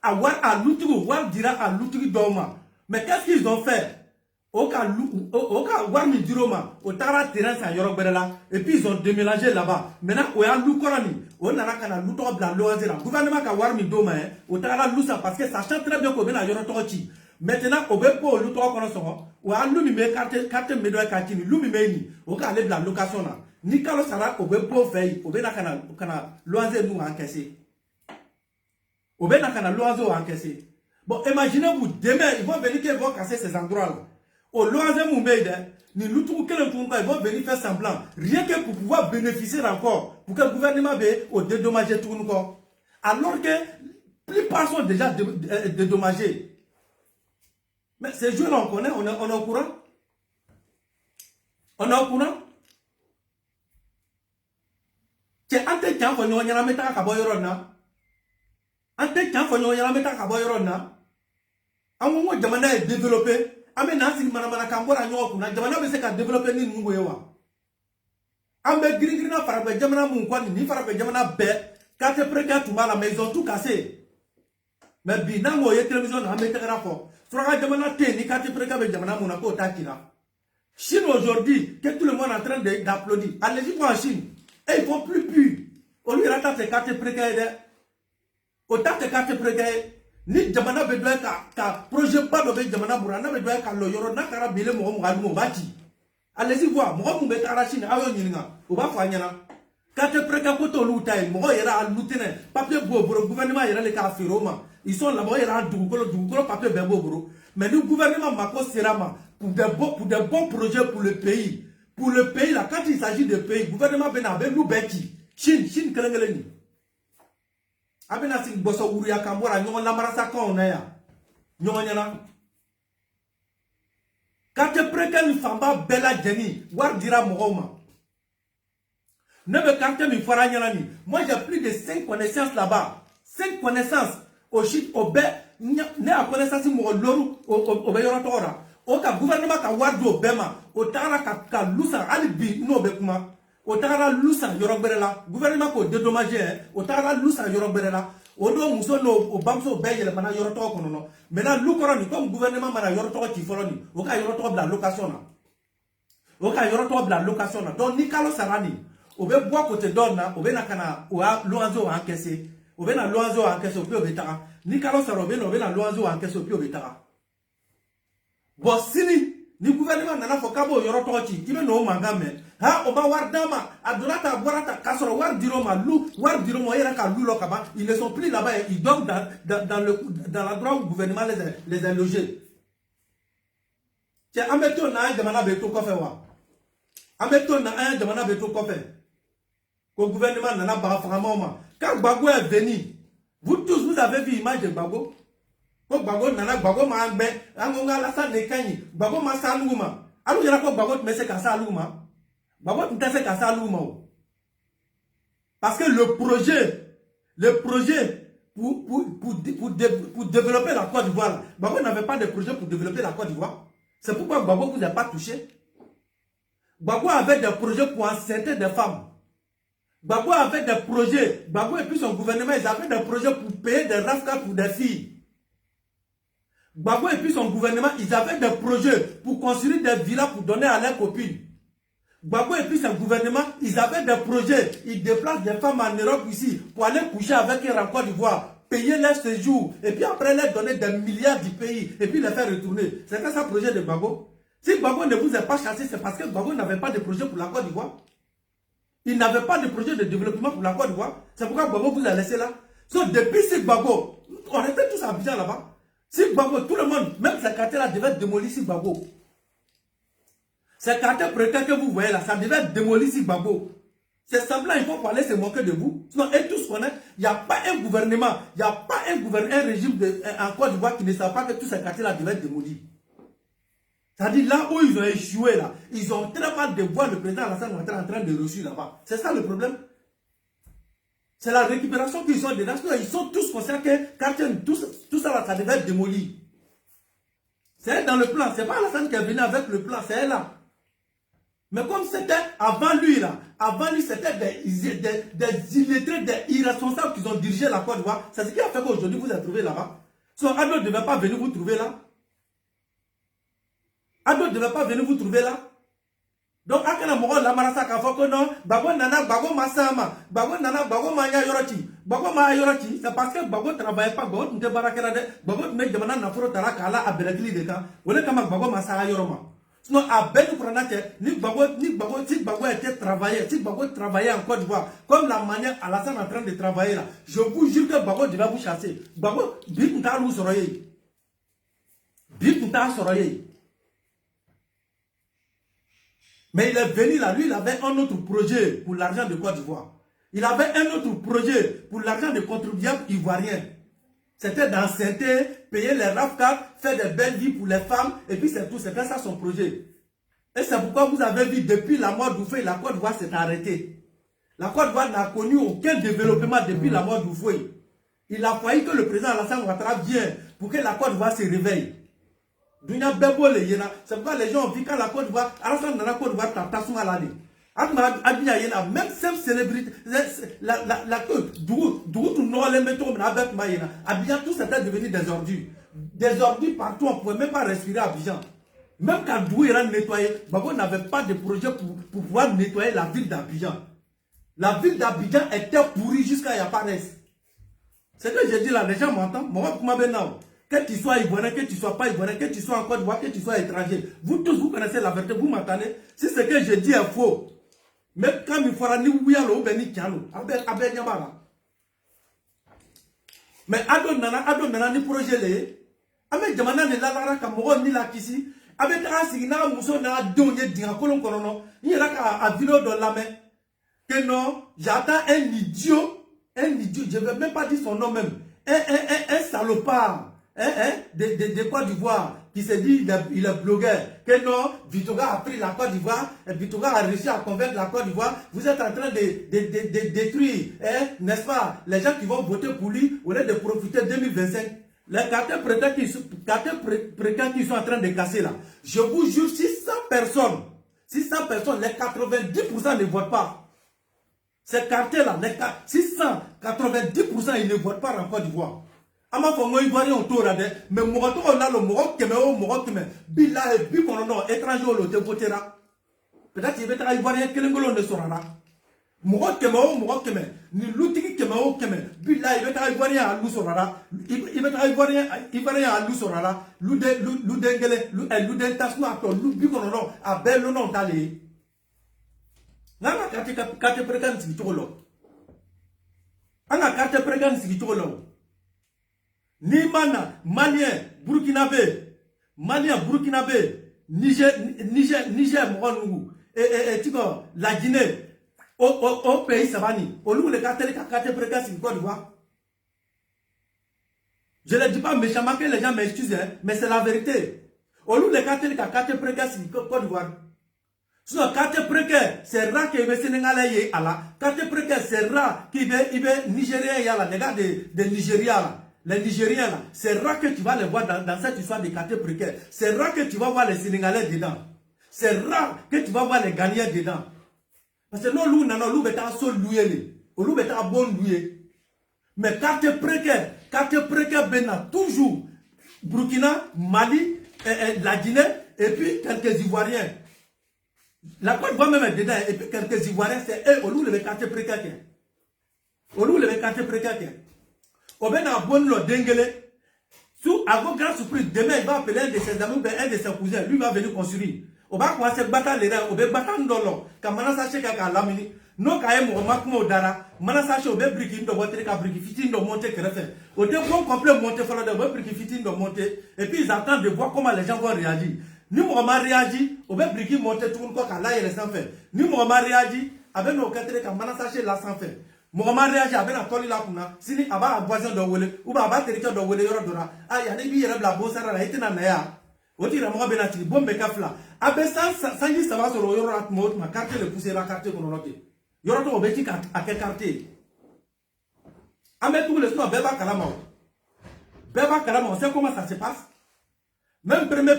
À Loutigo, War dira à Loutigo Doma. Mais qu'est-ce qu'ils ont fait? Au cas Warmi Diroma, au Tara terrain à Yorobela, et puis ils ont démélangé là-bas. Maintenant, au Yalou Korani, au Narakana Louto Bla Loazera, gouvernement qui a Warmi Doma, au Tara Loussa, parce que ça chante très bien qu'on vient à Yorotochi. Maintenant, au Bepo, Louto Konoson, au Alumi me carte Medoa Katini, Lumi Meni, au cas de la location là. Nikalo Sara, au Bepo Fei, au Benakana Loazé nous encaissé. Au Benakana Loazo encaissé. Bon, imaginez-vous, demain, ils vont venir qu'ils vont casser ces endroits-là. Au Loazé Moumeide, ni l'outou ils vont venir faire semblant. Rien que pour pouvoir bénéficier encore. Pour que le gouvernement ait dédommagé tout le monde. Alors que la plupart sont déjà dédommagés. Mais ces jours-là, on connaît, on est au courant. On est au courant. C'est un peu de temps qu'on y a mis à Kaboyorona. Ante kan fo nyo yala meta ka boyro na amu mo jamana e développer ame na sigi mana ka mbora nyo ku na jamana be se ka développer ni ngo yewa ambe giri na fara be jamana mu kwani ni fara be jamana be ka te preka tumba la maison tout cassé mais bi na mo ye télévision na ame te ra fo fara jamana te ni ka te preka be jamana mu na ko takira Chine aujourd'hui que tout le monde est en train d'applaudir allez-y pour en Chine et ils font plus pur au lieu d'attendre ka te preka autant que carte prégaye ni jamana bedoya ka projet pas de jamana burana bedoya ka lo yoro na kara bile mo mo bati allez-y voir mo mo be kara Chine ayo nyinga o ba fa nyana carte prégaye ko to lutai mo yera lutene papier boboro gouvernement yera le ka firoma ils sont là-bas yera dugukolo papier be boboro mais le gouvernement mako serama pour de bons projets pour le pays là quand il s'agit de pays gouvernement benabe nous beti Chine kelengeleni abena sing boso uru ya kambora nyongo la marasa ko na ya nyongo nyana kate preke mi famba bela jeni war dira mogoma nebe kate mi fara nyana ni moi j'ai plus de 5 connaissances là-bas 5 connaissances au shit au be ne a connaissance mo loru au be yorotora o ka gouvernement ka wardo bema o tara ka lusa alibi no be kuma o tara lusa yorogberela gouvernement ko dédommager o tara lusa yorogberela o do muso no o bamso beyele mana yoroto kono no maintenant lu koroni comme gouvernement mana yoroto ki foloni o ka yoroto bla location na donc ni kalo sarani o be bois côté donna o be na kana o loazo encaissé o be na loazo encaissé o pe o betara ni kalo saro be no be na loazo encaissé o pe o betara bon sini ni gouvernement nana fo kabo yoroto ki ibe no mangame ha o ba wardama adurata borata kasoro war diroma yera ka lulo kaba ils ne sont plus là-bas ils dorment dans l'endroit où le gouvernement les a logés tiens ameto na jamana beto ko fe wa ameto na jamana beto ko fe ko gouvernement nana ba vraiment ma quand Gbagbo est venu vous tous vous avez vu image de Gbagbo ko Gbagbo nana Gbagbo ma ngbe angonga la sa ne kanyi Gbagbo ma sa luguma alu yera ko Gbagbo me se ka sa luguma Gbagbo ntese ka sa luguma parce que le projet pour développer la Côte d'Ivoire Gbagbo n'avait pas de projet pour développer la Côte d'Ivoire. C'est pourquoi Gbagbo vous n'a pas touché. Gbagbo avait des projets pour enceinter des femmes. Gbagbo avait des projets. Gbagbo et puis son gouvernement, ils avaient des projets pour payer des rafkas pour des filles. Gbagbo et puis son gouvernement, ils avaient des projets pour construire des villas pour donner à leurs copines. Gbagbo et puis son gouvernement, ils avaient des projets. Ils déplacent des femmes en Europe ici pour aller coucher avec eux en Côte d'Ivoire, payer leur séjour, et puis après leur donner des milliards du pays, et puis les faire retourner. C'est ça le projet de Gbagbo. Si Gbagbo ne vous a pas chassé, c'est parce que Gbagbo n'avait pas de projet pour la Côte d'Ivoire. Il n'avait pas de projet de développement pour la Côte d'Ivoire. C'est pourquoi Gbagbo vous a laissé là. So, depuis ce Gbagbo, on était tous habillés là-bas. Si Gbagbo, tout le monde, même ces quartiers-là devaient démolir si Gbagbo. Ces quartiers précaires que vous voyez là, ça devait être démoli si Gbagbo. C'est semblant, il faut aller se moquer de vous. Sinon, et tous connaissent. Il n'y a pas un gouvernement, il n'y a pas un régime en Côte d'Ivoire qui ne savent pas que tous ces quartiers-là devaient être démolis. C'est-à-dire là où ils ont échoué, là, ils ont très mal de voir le président Alassane Ouattara en train de reçu là-bas. C'est ça le problème. C'est la récupération qu'ils ont dedans. Ils sont tous conscients que quartier, tout ça, là, ça devait être démoli. C'est dans le plan. C'est pas Alassane qui est venu avec le plan, c'est elle là. Mais comme c'était avant lui là, c'était des illettrés, des irresponsables qui ont dirigé la Côte d'Ivoire. C'est ce qui a fait qu'aujourd'hui vous êtes trouvé là-bas. Ado ne devait pas venir vous trouver là. Ado ne devait pas venir vous trouver là. Donc, akana moko la marasa ka foko non, bago nana, bago masama, bago nana, bago maya yoroti, bago maya yoroti, c'est parce que bago travaille pas, bago n'te barakera de, bago ne demanda na foro tara kala abelegli de ka, wole kama bago masaya yoroma. Sinon, à Ben Pranate, si bago était travaillé, si bago travaillait en Côte d'Ivoire, comme la manière Alassane est en train de travailler là, je vous jure que bago devait vous chasser. Bago, bip n'ta lou soroye. Bip n'ta soroye. Mais il est venu là, lui, il avait un autre projet pour l'argent de Côte d'Ivoire. Il avait un autre projet pour l'argent des contribuables ivoiriens. C'était d'ancienneté, payer les RAF4, faire des belles vies pour les femmes, et puis c'est tout, c'était ça son projet. Et c'est pourquoi vous avez vu, depuis la mort d'Oufoué, la Côte d'Ivoire s'est arrêtée. La Côte d'Ivoire n'a connu aucun développement depuis la mort d'Oufoué. Il a fallu que le président Alassane Ouattara vienne pour que la Côte d'Ivoire se réveille. C'est pourquoi les gens ont vu quand la Côte d'Ivoire, Alassane dans la Côte d'Ivoire, même cette célébrité, Abidjan, tout c'était devenu des ordures. Des ordures partout, on ne pouvait même pas respirer à Abidjan. Même quand Doué era nettoyé, Babo n'avait pas de projet pour pouvoir nettoyer la ville d'Abidjan. La ville d'Abidjan était pourrie jusqu'à Yapares. C'est que j'ai dit là, les gens m'entendent. Que tu sois ivoirien, que tu sois pas ivoirien, que tu sois en Côte d'Ivoire, que tu sois étranger. Vous tous, vous connaissez la vérité, vous m'entendez. Si ce que je dis est faux, même quand il faudra ni Ouyalo ou Beni Kiano, Abel Yamara. Mais Ado Nana, ni projet lé. Avec Jamana ne Lavara Kamoro ni la Kisi. Avec Asigna Mousso na donné d'un colon corono. Il y a là à Vilo dans la main. Que non, j'attends un idiot, je ne vais même pas dire son nom même. Un salopard. De Côte d'Ivoire qui se dit il est blogueur, que non, Vitoga a pris la Côte d'Ivoire, Vitoga a réussi à convaincre la Côte d'Ivoire. Vous êtes en train de détruire, n'est-ce pas, les gens qui vont voter pour lui au lieu de profiter de 2025. Les quartiers précaires qui sont en train de casser là, je vous jure, 600 personnes, les 90% ne votent pas. Ces quartiers-là, 690% ils ne votent pas en Côte d'Ivoire. Ama fongo ivoirien autour là mais moto on a le moro keme bila et bi kono no étranger le te votera peut-être il va être ivoirien kelengolo ne sera là moro keme ni lutiki keme bila il va être ivoirien à l'usora il va être ivoirien à l'usora ludengele luden taswa to lubi kono no a bello non tali nanga kate prekan si tolo anga kate prekan si tolo ni mana malien burkinabé Niger Morongu et tu vois la Guinée au pays Savani au lieu de carte précaire sur Côte d'Ivoire. Je ne dis pas méchamment que les gens m'excusent, mais c'est la vérité. Au lieu de carte précaire sur Côte d'Ivoire. Sinon, carte précaire, c'est rare qu'il y ait Sénégalais à la carte précaire, c'est rare qu'il y ait Nigériens à la, les gars de Nigeria là. Les Nigériens là, c'est rare que tu vas les voir dans cette histoire de quartier précaire. C'est rare que tu vas voir les Sénégalais dedans. C'est rare que tu vas voir les Ghanéens dedans. Parce que non, nous bêta sol loué, nous bêta bon loué. Mais quartier précaire, bena toujours Burkina, Mali, la Guinée et puis quelques Ivoiriens. La Côte d'Ivoire même est dedans et puis quelques Ivoiriens, c'est eux, au lieu de quartier précaire. Au lieu de quartier précaire. Oben a bon le dengele. Sous à vos grandes surprises, demain il va appeler un de ses amis, un de ses cousins, lui va venir construire. On va commencer à battre les reins, on va battre dans quand maintenant ça chèque à lamini. Non, quand même, on va comme dara, maintenant ça chèque, on va briquer dans votre cas, briquer fitin dans monter, creffer. Au début, complet monter, il va briquer fitin dans monter, et puis ils attendent de voir comment les gens vont réagir. Nous, on va réagir, on va briquer monter tout le monde, quand là, il est sans faire. Nous, on va réagir, avec nos quatre cas, maintenant ça chèque là sans faire. Mohamed réagi à ben toli la kuna sini aba voisin do wele ou ba territoire do wele yoro dora ay ya bi yere bla bon sara la itina na ya oti ra mo ben atili bombe kafla abe sanji ça va sur yoro at mot ma carte le pousser la carte kono note yoro to obeti ka ake carte ame tout le soir beba kalama on sait comment ça se passe même premier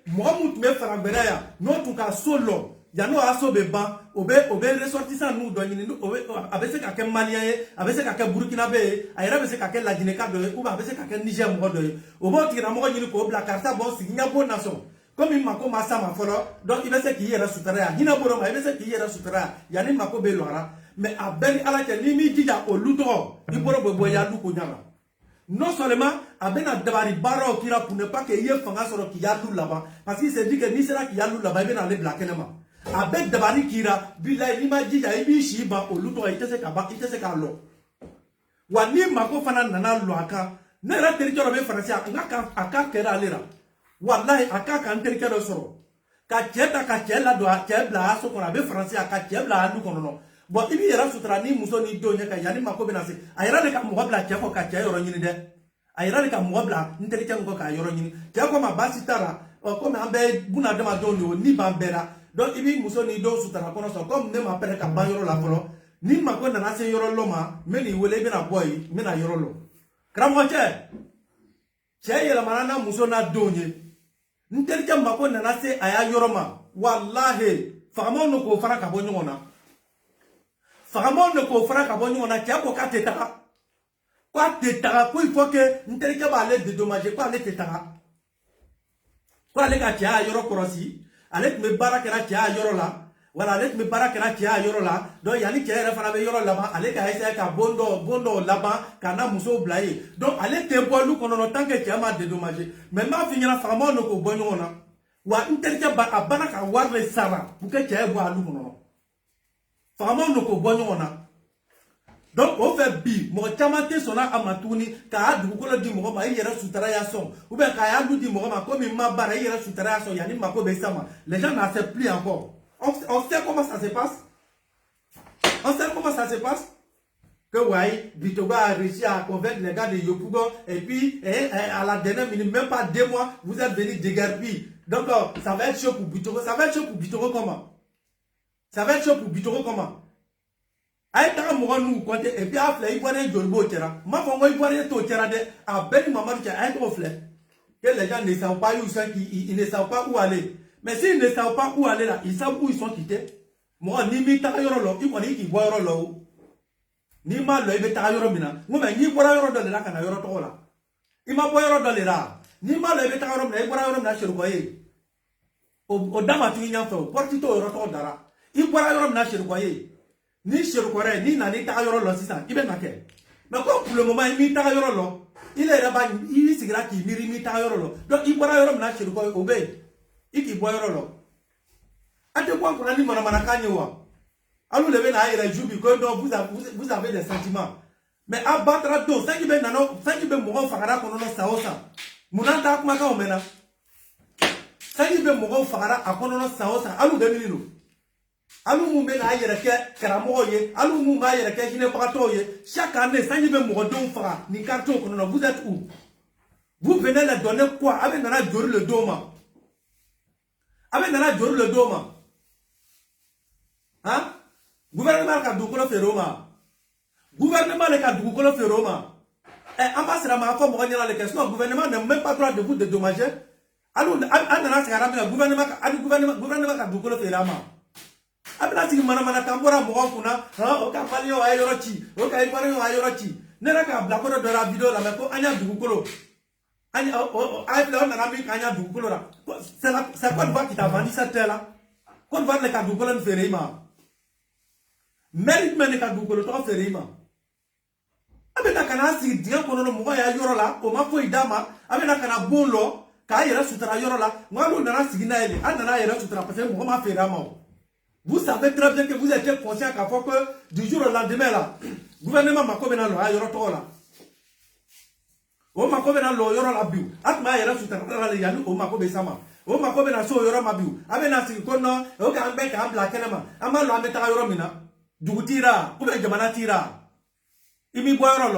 moi mout me fara beraya no tout ka solo ya no aso be ban obe ressortissant nous doni nous abe se ka ke malien abe se ka ke burkina be ayra be se ka ke la Guinée ka do ou abe se ka ke Niger mo do obo tira mo nyini ko bla carte bon signa bon nation comme il m'a commencé ma folo donc il va se qui era sutara hina boro ma il va se qui era sutara ya ni mako be lora mais abeli ala ke ni mi dija o luto ni boro bo ya du ko nyama non seulement abena dabari baro kira pour ne pas que yé fanga soro ki ya lu là-bas parce qu'il s'est dit que ni sera ki ya lu là-bas il va aller blaquer les mains avec dabari kira bila ni ma dija ibi shiba o luto ite se ka lo wani mako fana nana lo aka ne ra territoire be français aka kera lera wallahi aka kan territoire soro ka cheta ka chela do chebla aso ko be français aka chebla andu kono no bon ibi yera sutra ni muso ni do nya ka yani mako be na se ayra de ka mo bla chefo ka che yoro nyini de ayra de ka mo bla territoire ko ka yoro nyini te ko ma basitara ko me ambe buna de ma do ni bambera donc ibi muso ni do sutra kono so comme ne ma pere ka ban yoro la folo ni mako na se yoro lo ma me ni wele be na boy me na yoro lo kramo che yela manana muso na do nye nterika mako na se aya yoro ma wallahi famo no ko fara ka bo nyona famo no ko fara ka bo nyona tia ko ka tetaka ko il faut que nterika ba le dédommager ko ale tetaka ko ale ka tia yoro korosi ale me baraka na tia yoro la wala ale me baraka na tia yoro la donc yani tia fana be yoro la ba ale ka essayer ka bondo la ba kana muso blaye donc ale te bo lu kono no tant que tia ma dédommager mais ma finira famo no ko bo nyona wa nterika ba abana ka warle sara pour que tia bo alu kono famo no ko bo nyona donc on fait bi mo chamate sona amatuni ka adu ko di mo ma yera sutara ya son ou bien ka adu di mo ma comme ma bara yera sutara ya son yani ma ko be sama les gens n'acceptent plus encore on sait comment ça se passe que ouais Bitoba a réussi à convaincre les gars de Yopougo et puis à la dernière minute même pas 2 mois vous êtes venus déguerpir donc ça va être chaud pour Bitogo comment ay ta mo nu ko te e bi afle iboire jolbo tera ma fo ngo iboire to tera de a beni mama tu ay to fle que les gens ne savent pas où sont ils ne savent pas où aller mais s'ils ne savent pas où aller là ils savent où ils sont quittés moi ni mi ta yoro lo iko ni ki bo yoro lo ni ma lo ibe ta yoro mina ngo me ni bora yoro do la kana yoro to la ima bo yoro do le ra ni ma lo ibe ta yoro mina i bora yoro mina shiru ko ye o dama tu nya fo portito yoro to dara i bora yoro mina shiru ko ye ni shiru ko re ni na ni ta yoro lo sisa ibe na ke mais comme pour le moment mi ta yoro lo il est là-bas il sigira ki miri mi ta yoro lo donc i bora yoro mina shiru ko obey iki bo yoro lo ate kwa kuna ni mana kanye wa alu lebe na ira jubi ko no vous avez des sentiments mais abattra do sangi be mo fagara kono no saosa munanta kuma ka omena sangi be mo fagara akono no saosa alu de milino alu mu be na ira ke karamo ye alu mu ma ira ke hine pakato ye chaque année sangi be mo don fara ni karto kono no vous êtes où vous venez leur donner quoi avec nana jori le doma hein gouvernement ka dukolo feroma gouvernement le ka dukolo feroma ambassadeur ma ko mo nyala le question gouvernement n'a même pas droit de vous dédommager alu anana sagara me gouvernement ka dukolo ferama abla ti mana kambora mo kuna o ka fali o ayorochi o ka ifare o ayorochi nera ka bla ko do la video la me ko anya dukolo anya ay bla na mi anya dukolo la c'est quoi qui t'a vendu cette terre là qu'on va le ka dukolo ferema mérite men ka dukolo to ferema abena kana si dia kono no mo ya yoro la o ma fo idama abena kana bonlo ka yera sutra yoro la ngalo na sigina ele anana yera sutra parce que mo ma ferama vous savez très bien que vous êtes conscient qu'à fois que du jour au lendemain là gouvernement mako bena lo yoro to la o mako bena lo yoro la biu atma yera sutra la le yanu o mako be sama o mako bena so yoro mabiu abena si kono o ka ambe ka bla kenema ama lo ameta yoro mina dugutira ube jamana tira imi boyoro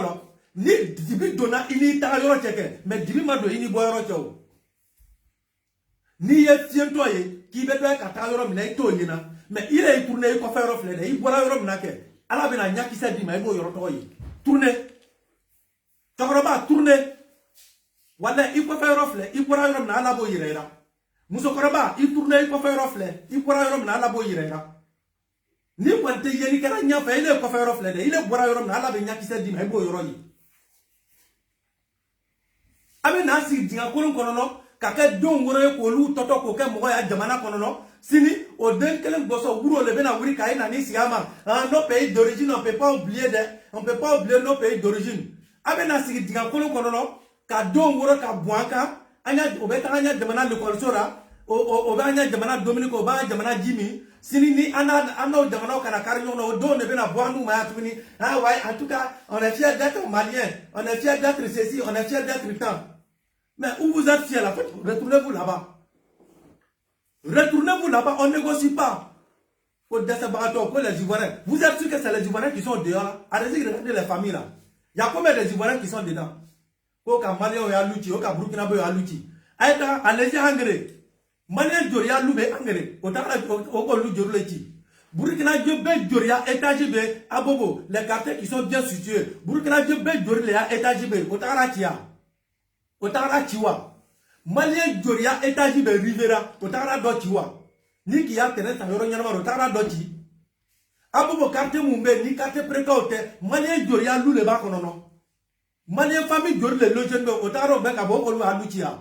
lo ni dibi dona ini ta yoro cheke mais dibi ma do ini boyoro cho ni ye tiento ye ki be do ka ta yoro mi na ito yina mais il est tourné ko fa yoro fle de i bora yoro mi na ke ala be na nyaki se di ma ibo yoro to ye tourné tokoroba tourné wala i ko fa yoro fle i bora yoro mi na ala bo yirera muso koroba i tourné ko fa yoro fle i bora yoro mi na ala bo yirera ni kwante yeni kara nya fa ile ko fa yoro fle de ile bora yoro mi na ala be nyaki se di ma ibo yoro ye abe na si dinga kolon konono kake don woro ko lu toto ko ke mo ya jamana konono sini o den kelen goso wuro le bena wuri kai na ni sigama nos pays d'origine on peut pas oublier nos pays d'origine abe na si dinga kolon konono ka don woro ka buanka anya obeta anya jamana le kolsora o ba anya jamana Dominique o ba jamana Jimmy sini ni ana jamana kana karnyo no don ne bena boanu ma atuni ah ouais en tout cas on est fier d'être malien on est fier d'être ceci on est fier d'être tant. Mais où vous êtes fiers là, retournez-vous là-bas. Retournez-vous là-bas, on ne négocie pas. Pour les Ivoiriens. Vous êtes sûr que c'est les Ivoiriens qui sont dehors là? Allez-y, regardez les familles là. Il y a combien de Ivoiriens qui sont dedans? Oka Malien ou Yalouti, Oka Burkina Faso Yalouti. Allez-y, engrais. Malien Djoria Loube engrais. Oko Lou Djoruleti. Burkina Djoria étage B, Abobo, les quartiers qui sont bien situés. Burkina Djoria étage B, Otara Tia. Otara Chiwa. Malien Djoria étage B Rivera, Otara Dochiwa. Ni qui a tenu sa yoro nyama Otara Dochi. Abobo quartier Mumbe, ni quartier précote, Malien Djoria Lou le bakonono. Malien famille Djori le logendo, Otara Beka Boko Lou Aluchia.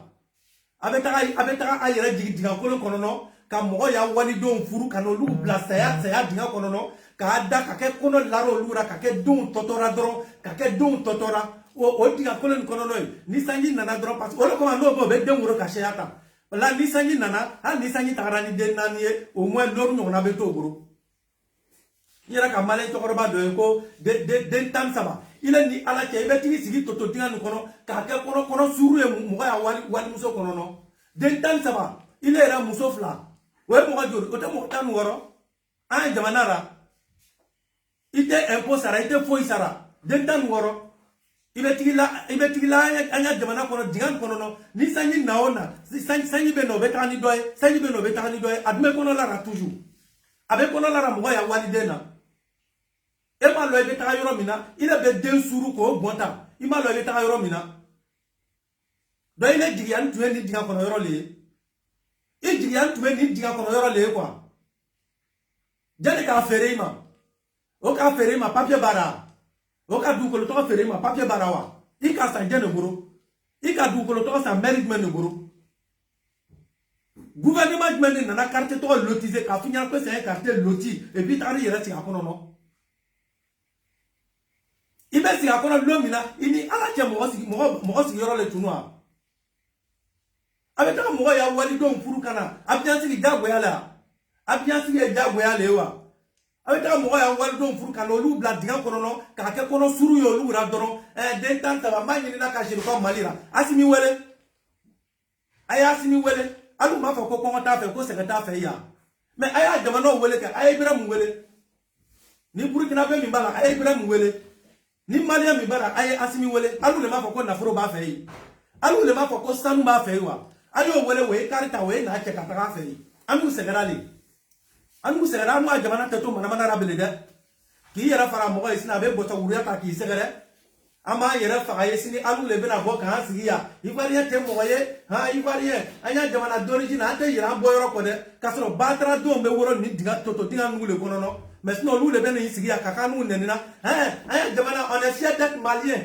Abetara ayere diga kolo konono, ka mogo ya wali don furu kanolu blastaya saya diga konono, ka ada kake kono laro lura kake don totora dron, kake don totora. O diga kolo konono ni sangi nana dron parce que o le ko no bo be den wuro ka sheyata. La ni sangi nana, ha ni sangi tarani den nanie au moins lor no na be to goro. Yera ka male to korba do ko den tam saba. Ile ni ala ke be tigi sigi toto tinga no kono ka ke kono suru e mo ya wali muso kono no. Den tam saba. Ile era muso fla. We mo jori o te mo tan woro. An jamanara. Ite impôt sara ite foi sara. Den tan woro. Ibe tigi la anya jamana kono digan kono no. Ni sangi naona. Sangi be no be tani doy. Sangi be no be tani doy. Adme kono la ra toujours. Abe kono la ra mo ya wali dena. Ema lo ebe taka yoro mina, il be den suru ko bonta. Ima lo ebe taka yoro mina. Do ile digan tuwe ni digan kono yoro le. I digan tuwe ni digan kono yoro le kwa. Jane ka fere ima. O ka fere ima papier bara. O ka du ko lo to fere ima papier bara wa. I ka sa jene guru. I ka du ko lo to sa management guru. Gouvernement jmene nana carte to lotisé ka finya ko c'est un carte loti et puis tari yere ti akono no. Ibe si akona lomina ini ala che mo si yoro le tunwa abeta mo ya wali don furu kana abian si jagwe ala abian si jagwe ala ewa abeta mo ya wali don furu kana lu bla diga kono no ka ke kono suru yo lu ra doro den tanta ba manyi na ka shiru ko malira asimi wele aya asimi wele alu ma fa ko ko ta fe ko se ta fe ya mais aya jama no wele ka aya bira mu wele ni Burkina be mi bala aya bira mu wele ni Malia mi bara aye asimi wele alu le ma foko na furo ba fe yi alu le ma foko sanu ba fe yi wa ayo wele we karita we na che ka ta fe yi anu segarali anu segara ma jamana teto mana rabele de ki yera fara mo ga isina be bota wuriya ta ki segare ama yera fa ga yesini alu le bena bo kan sigiya ivaria te mo ye ha ivaria anya jamana d'origine ate yera boyoro ko de kasro batra do be woro ni diga toto diga ngule kono no. Mais sinon, nous, les bénis, ici, nous, on est fiers d'être malien,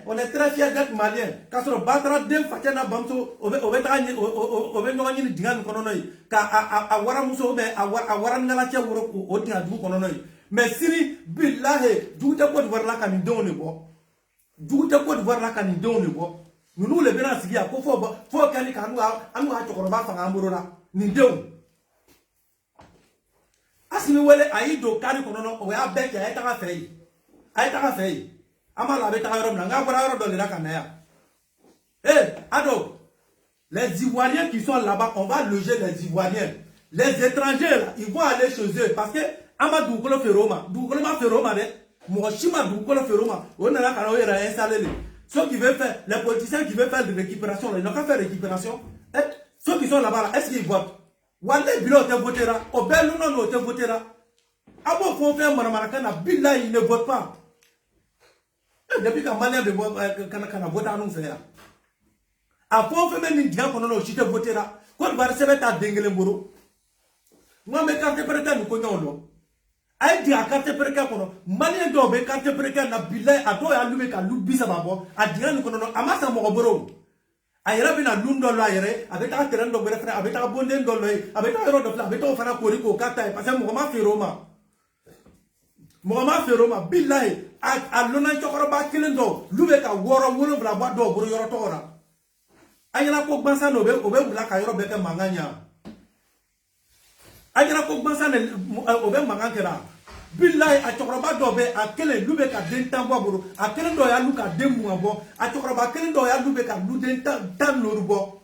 on est très fiers d'être malien. Quand on battra deux fatena bamso, on va nous dire à Waramuso, à Warangalachia, au Tinadou, mais si, billahi, d'où tu peux voir la canidon le bois. D'où tu peux voir la canidon le bois. Nous, les bénis, il y a faut qu'elle ait un chocolat par Amorona, Nidon. Asimi wele aido kari konono o ya beke ay taka fei ama la beta yoro nga bora yoro do le kana ya ado les Ivoiriens qui sont là-bas on va loger les Ivoiriens les étrangers là ils vont aller chez eux parce que ama dugukolo feroma dugukolo ma feroma de mo shima dugukolo feroma on a la kana era installé ceux qui veulent faire les politiciens qui veulent faire de récupération ils n'ont qu'à faire récupération ceux qui sont là-bas là, est-ce qu'ils votent wale bilo te votera obelu non te votera abo font faire maramakana billah ils ne votent pas depuis quand malien de kana vota nous faire a font faire même indian kono no chite votera ko ba se beta dengele mboro moi me carte preta nous kono lo ay di carte preta kono malien do be carte preta na billah ato ya lume ka lubisa babo adian kono no amasa mo boro ayera bina lundo lo ayere abeta terendo bere fra abeta bonde ndolo abeta ro do fla abeta fana koriko kata parce que mo ma feroma billahi a lona chokoro ba kilendo lube ka woro wolo bla ba do buru yoro tora ayera ko gbansa no be obe bla ka yoro be ke manganya ayera ko gbansa ne obe mangakera billahi a chokoro ba do be a kele lube ka den tambo buru a kele do ya luka demu abo a chokoro ba kele do ya lube ka lu den tam lorubo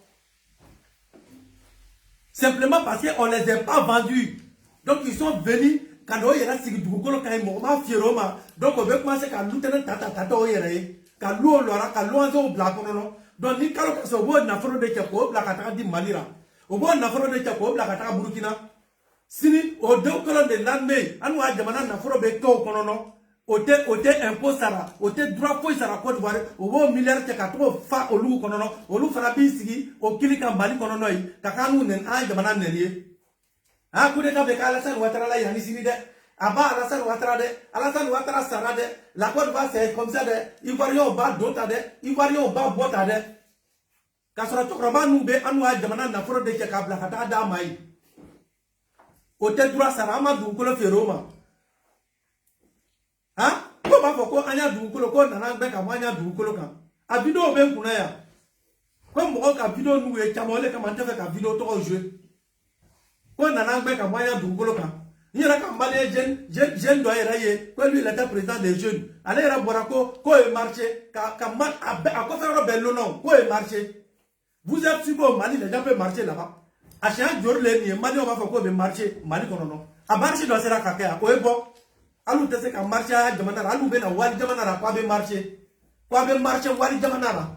simplement parce qu'on les a pas vendus donc ils sont venus quand on ira sigi dugukolo kay mo ma fieroma donc on veut commencer ka lutenen tata o yere ka lu lora ka lu anzo bla kono no donc ni kalo ka so bo na foro de chako bla ka ta di malira o bo na foro de chako bla ka ta burkina sini o de kolo de landme anu a jamana na foro be ko kono no o te impôt sara o te droit foi sara Côte d'Ivoire o bo milliard te ka to fa o lu kono no o lu fara bi sigi o kilika mali kono no yi ka kanu nen a jamana nelie ah coup d'état avec Alassane Ouattara là il y a ici de aba Alassane Ouattara sara de la Côte d'Ivoire c'est comme ça de Ivoirien ba dota de Ivoirien ba bota de kasora tokroba nu be anu a jamana na foro de kabla kata da mai o te droit sara ma du ko le feroma ah ko ba ko anya du ko ko na be ka anya du ko kan a video be kuna ya ko mo ka video nu e chamole ka man te ka video to jouer ko nana gbe ka moya dungolo kan yera ka mbale jeune do era ye ko lui il était président des jeunes ale era borako ko e marché ka man a ko faire bello non ko e marché vous êtes sûr au Mali les gens peuvent marcher là-bas a chan jor le ni Mali on va faire ko be marché Mali kono no a marché do sera ka ka ko e bo alu te se ka marché a jamana alu be na wali jamana ra ko be marché wali jamana ra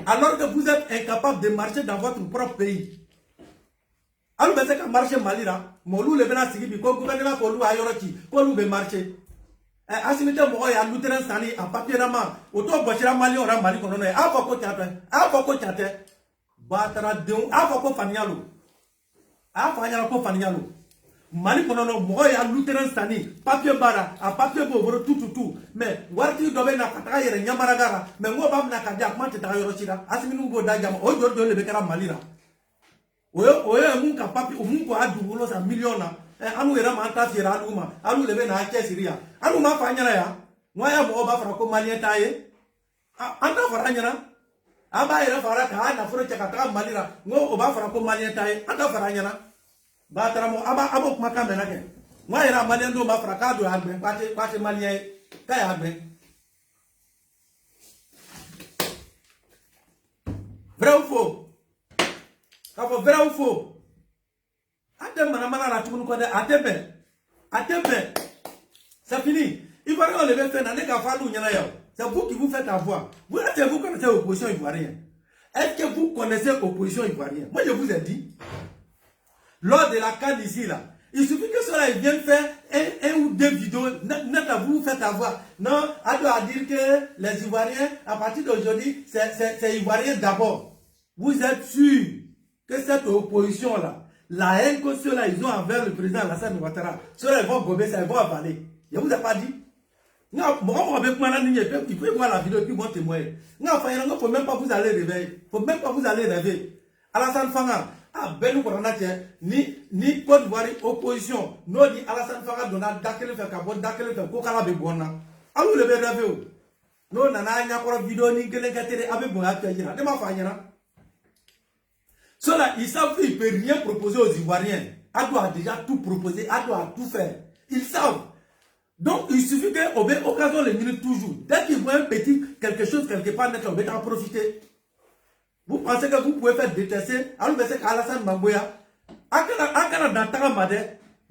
alors que vous êtes incapable de marcher dans votre propre pays. Alors ben c'est qu'à marcher malira molu le bena sigi bi ko gouvernement ko lu ayoroti ko lu be marcher asimite mo ya luteren sani a papier rama auto bochira mali ora mali kono no a ko chate batara de a ko fanyalo mali kono no mo ya luteren sani papier bara a papier bo boro tout mais warti do be na kata yere nyamara gara mais ngo bam na ka jak mante ta yorotira asiminu go da jam o do le be kara malira oye mun ka papi mun ko adu wolo sa million na anu era ma ta fiera aluma anu lebe na ake siria anu ma fanya ya ngoya mo ba fara ko malien taye anda fara nyana aba era fara ka na furo chaka ta malira ngo o ba fara ko malien taye anda fara nyana ba tara mo aba abo kuma ka mena ke ngoya era malien do ba fara ka do agbe kwate malien ka ya agbe vrai ou faux? Quand vrai ou faux? C'est fini. Il va y lever c'est vous qui vous faites avoir. Vous connaissez l'opposition ivoirienne. Est-ce que vous connaissez l'opposition ivoirienne? Moi je vous ai dit, lors de la CAN ici là, il suffit que cela vienne faire un ou deux vidéos, vous faites avoir. Non, on doit dire que les Ivoiriens, à partir d'aujourd'hui, c'est Ivoiriens d'abord. Vous êtes sûr que cette opposition-là, la haine que ceux-là, ils ont envers le président Alassane Ouattara, ceux-là, ils vont gober ça, ils vont avaler. Je ne vous ai pas dit. Non, moi, il peut voir la vidéo et puis bon témoigner. Non, il ne faut même pas vous aller réveiller. Il ne faut même pas vous aller rêver. Alassane Fanga, ben ni Côte d'Ivoire, opposition, nous dit Alassane Fanga, donna dakele fait kabon, dakele fait kokala bebona. Alou le rêver. Non, nana, n'y a pas de vidéo, ni que les gars, avec bon, à faire. Ne m'a fait rien. Cela, ils savent qu'ils ne peuvent rien proposer aux Ivoiriens. Elle doit déjà tout proposer, elle doit tout faire. Ils savent. Donc, il suffit qu'au occasion les minutes toujours. Dès qu'ils voient un petit quelque chose quelque part, on va en profiter. Vous pensez que vous pouvez faire détester, alors que c'est Alassane Mamboya.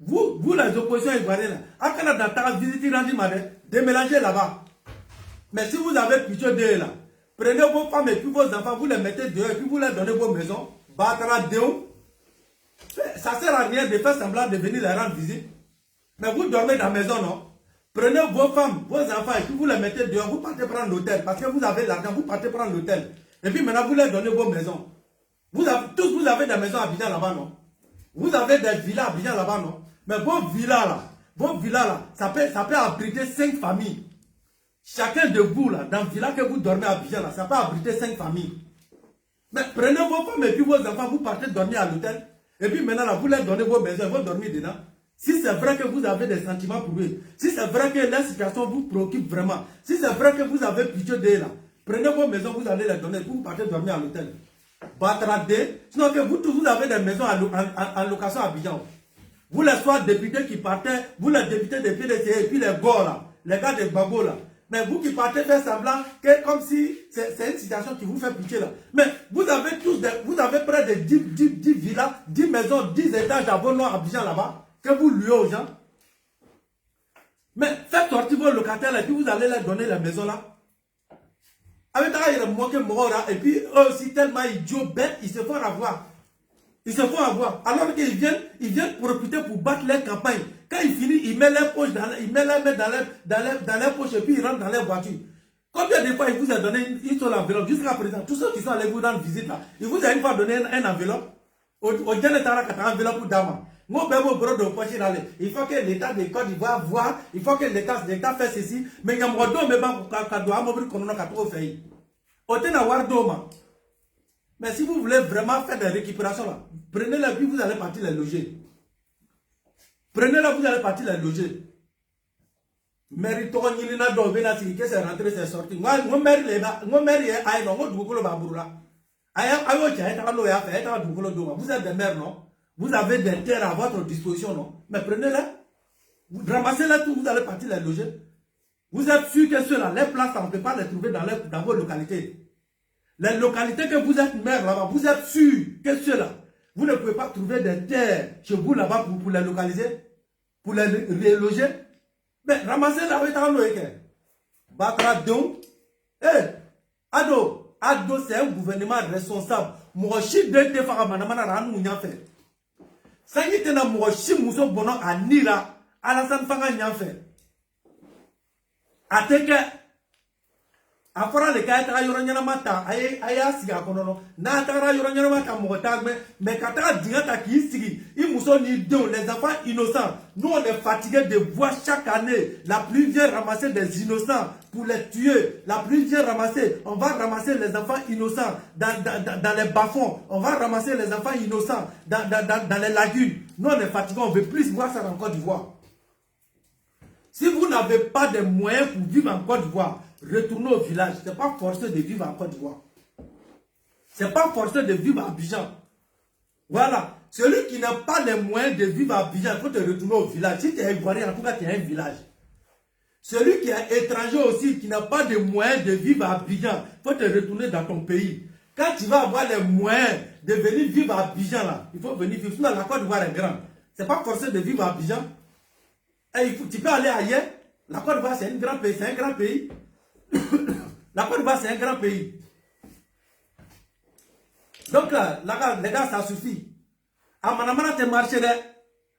Vous les oppositions ivoiriennes, à Canada, tu as visité Randi Made, démélangez là-bas. Mais si vous avez pitié d'eux là, prenez vos femmes et puis vos enfants, vous les mettez dehors et puis vous leur donnez vos maisons, battra dehors. Ça ne sert à rien de faire semblant de venir leur rendre visite. Mais vous dormez dans la maison, non? Prenez vos femmes, vos enfants et puis vous les mettez dehors, vous partez prendre l'hôtel. Parce que vous avez l'argent, vous partez prendre l'hôtel. Et puis maintenant, vous leur donnez vos maisons. Tous vous avez des maisons à Abidjan là-bas, non? Vous avez des villas à Abidjan là-bas, non? Mais vos villas là, ça peut abriter 5 familles. Chacun de vous là, dans le village que vous dormez à Abidjan là, ça peut abriter 5 familles. Mais prenez vos femmes et puis vos enfants, vous partez dormir à l'hôtel. Et puis maintenant là, vous leur donnez vos maisons, vous dormez dedans. Si c'est vrai que vous avez des sentiments pour eux, si c'est vrai que la situation vous préoccupe vraiment, si c'est vrai que vous avez pitié d'eux là, prenez vos maisons, vous allez les donner, vous partez dormir à l'hôtel. Batradé, sinon que vous tous vous avez des maisons en location à Abidjan. Vous les soient députés qui partaient, vous les députés des PDC et puis les gars là, les gars des bagos là. Mais vous qui partez faire semblant que comme si c'est une situation qui vous fait pitié là. Mais vous avez tous vous avez près de 10 villas, 10 maisons, 10 étages à Bono à Abidjan là-bas, que vous louez aux gens. Mais faites sortir vos locataires là, et puis vous allez leur donner la maison là. Et puis eux aussi tellement idiots, bêtes, ils se font avoir. Ils se font avoir. Alors qu'ils viennent profiter pour battre leur campagne. Quand ils finissent, ils mettent leurs poches dans leurs poches et puis ils rentrent dans leur voiture. Combien de fois il vous a donné une seule enveloppe jusqu'à présent? Tous ceux qui sont allés vous rendre visite là, ils vous ont une fois donné une enveloppe. Au dernier temps, il y a une enveloppe pour Dama. Il faut que l'État de Côte d'Ivoire voit, il faut que l'État fasse ceci, mais il y a un mot mais si vous voulez vraiment faire des récupérations là, prenez-la puis vous allez partir les loger. Prenez-la, vous allez partir les loger. Mérito ni na do bena si que c'est rentré c'est sorti. Moi mère est ay non du ko ba burula. Ayo cha ta lo ya fait ta du ko do. Vous êtes des mères non? Vous avez des terres à votre disposition non? Mais prenez-la. Vous ramassez-la tout, vous allez partir les loger. Vous êtes sûr que ceux-là, les places, on ne peut pas les trouver dans vos localités. Les localités que vous êtes maire là-bas, vous êtes sûr que ceux-là, vous ne pouvez pas trouver des terres chez vous là-bas pour les localiser, pour les reloger. Mais ramassez la avec un loïque. Batra donc, Ado c'est un gouvernement responsable. Moi, je suis de faire manamana ranou n'y a fait. Ça y est, na moi, je suis mousso bono à Nira, à la San Fanga n'y a fait. Ateke. Afora le kaya taka yoro nyana mata aya siga konono na taka yoro nyana mata motagme mais kataka dingata ki sigi i muso ni don les enfants innocents. Nous on est fatigués de voir chaque année la pluie vient ramasser des innocents pour les tuer. La pluie vient ramasser, on va ramasser les enfants innocents dans les bas-fonds, on va ramasser les enfants innocents dans les lagunes. Nous on est fatigués, on veut plus voir ça en Côte d'Ivoire. Si vous n'avez pas de moyens pour vivre en Côte d'Ivoire, retournez au village. Ce n'est pas forcé de vivre en Côte d'Ivoire. Ce n'est pas forcé de vivre à Abidjan. Voilà. Celui qui n'a pas les moyens de vivre à Abidjan, il faut te retourner au village. Si tu es ivoirien, en tout cas, tu es un village. Celui qui est étranger aussi, qui n'a pas de moyens de vivre à Abidjan, il faut te retourner dans ton pays. Quand tu vas avoir les moyens de venir vivre à Abidjan, là, il faut venir vivre. Sinon, la Côte d'Ivoire est grande. Ce n'est pas forcé de vivre à Abidjan. Et tu peux aller ailleurs. La Côte d'Ivoire, c'est un grand pays. C'est un grand pays. La Côte d'Ivoire, c'est un grand pays. Donc là, les gars, ça suffit. Amanamana te marché,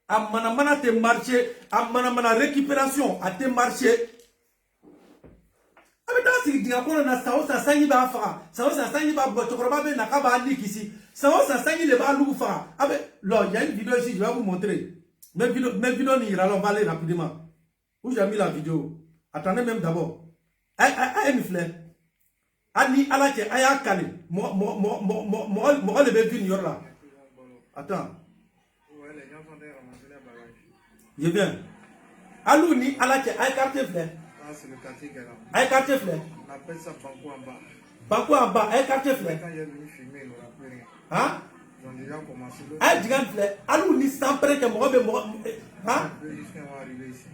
amanamana te marché, amanamana récupération à te marché. Avec ça, c'est que na sao sa sangi ba fa, sao sa sangi ba chokroba be nakaba alik ici. Sao sa sangi le ba lou fa. Avec là, il y a une vidéo ici, je vais vous montrer. Mes vidéos n'y ira, on va aller rapidement. Où j'ai mis la vidéo? Attendez même d'abord. Aïe, fleur. Ani alache aya kale. Moi le bébé n'y là. Attends. Je viens. Alou ni alache aya carte fleur. Ah, c'est le quartier qui est là. Aya carte fleur. On appelle ça Banco en bas. Banco en bas, aya carte fleur. Quand il est venu filmer, il n'aura plus rien. Hein? Ils ont déjà commencé. Aya digan fleur. Alou ni sans près que moi. Hein? Ils vont arriver ici.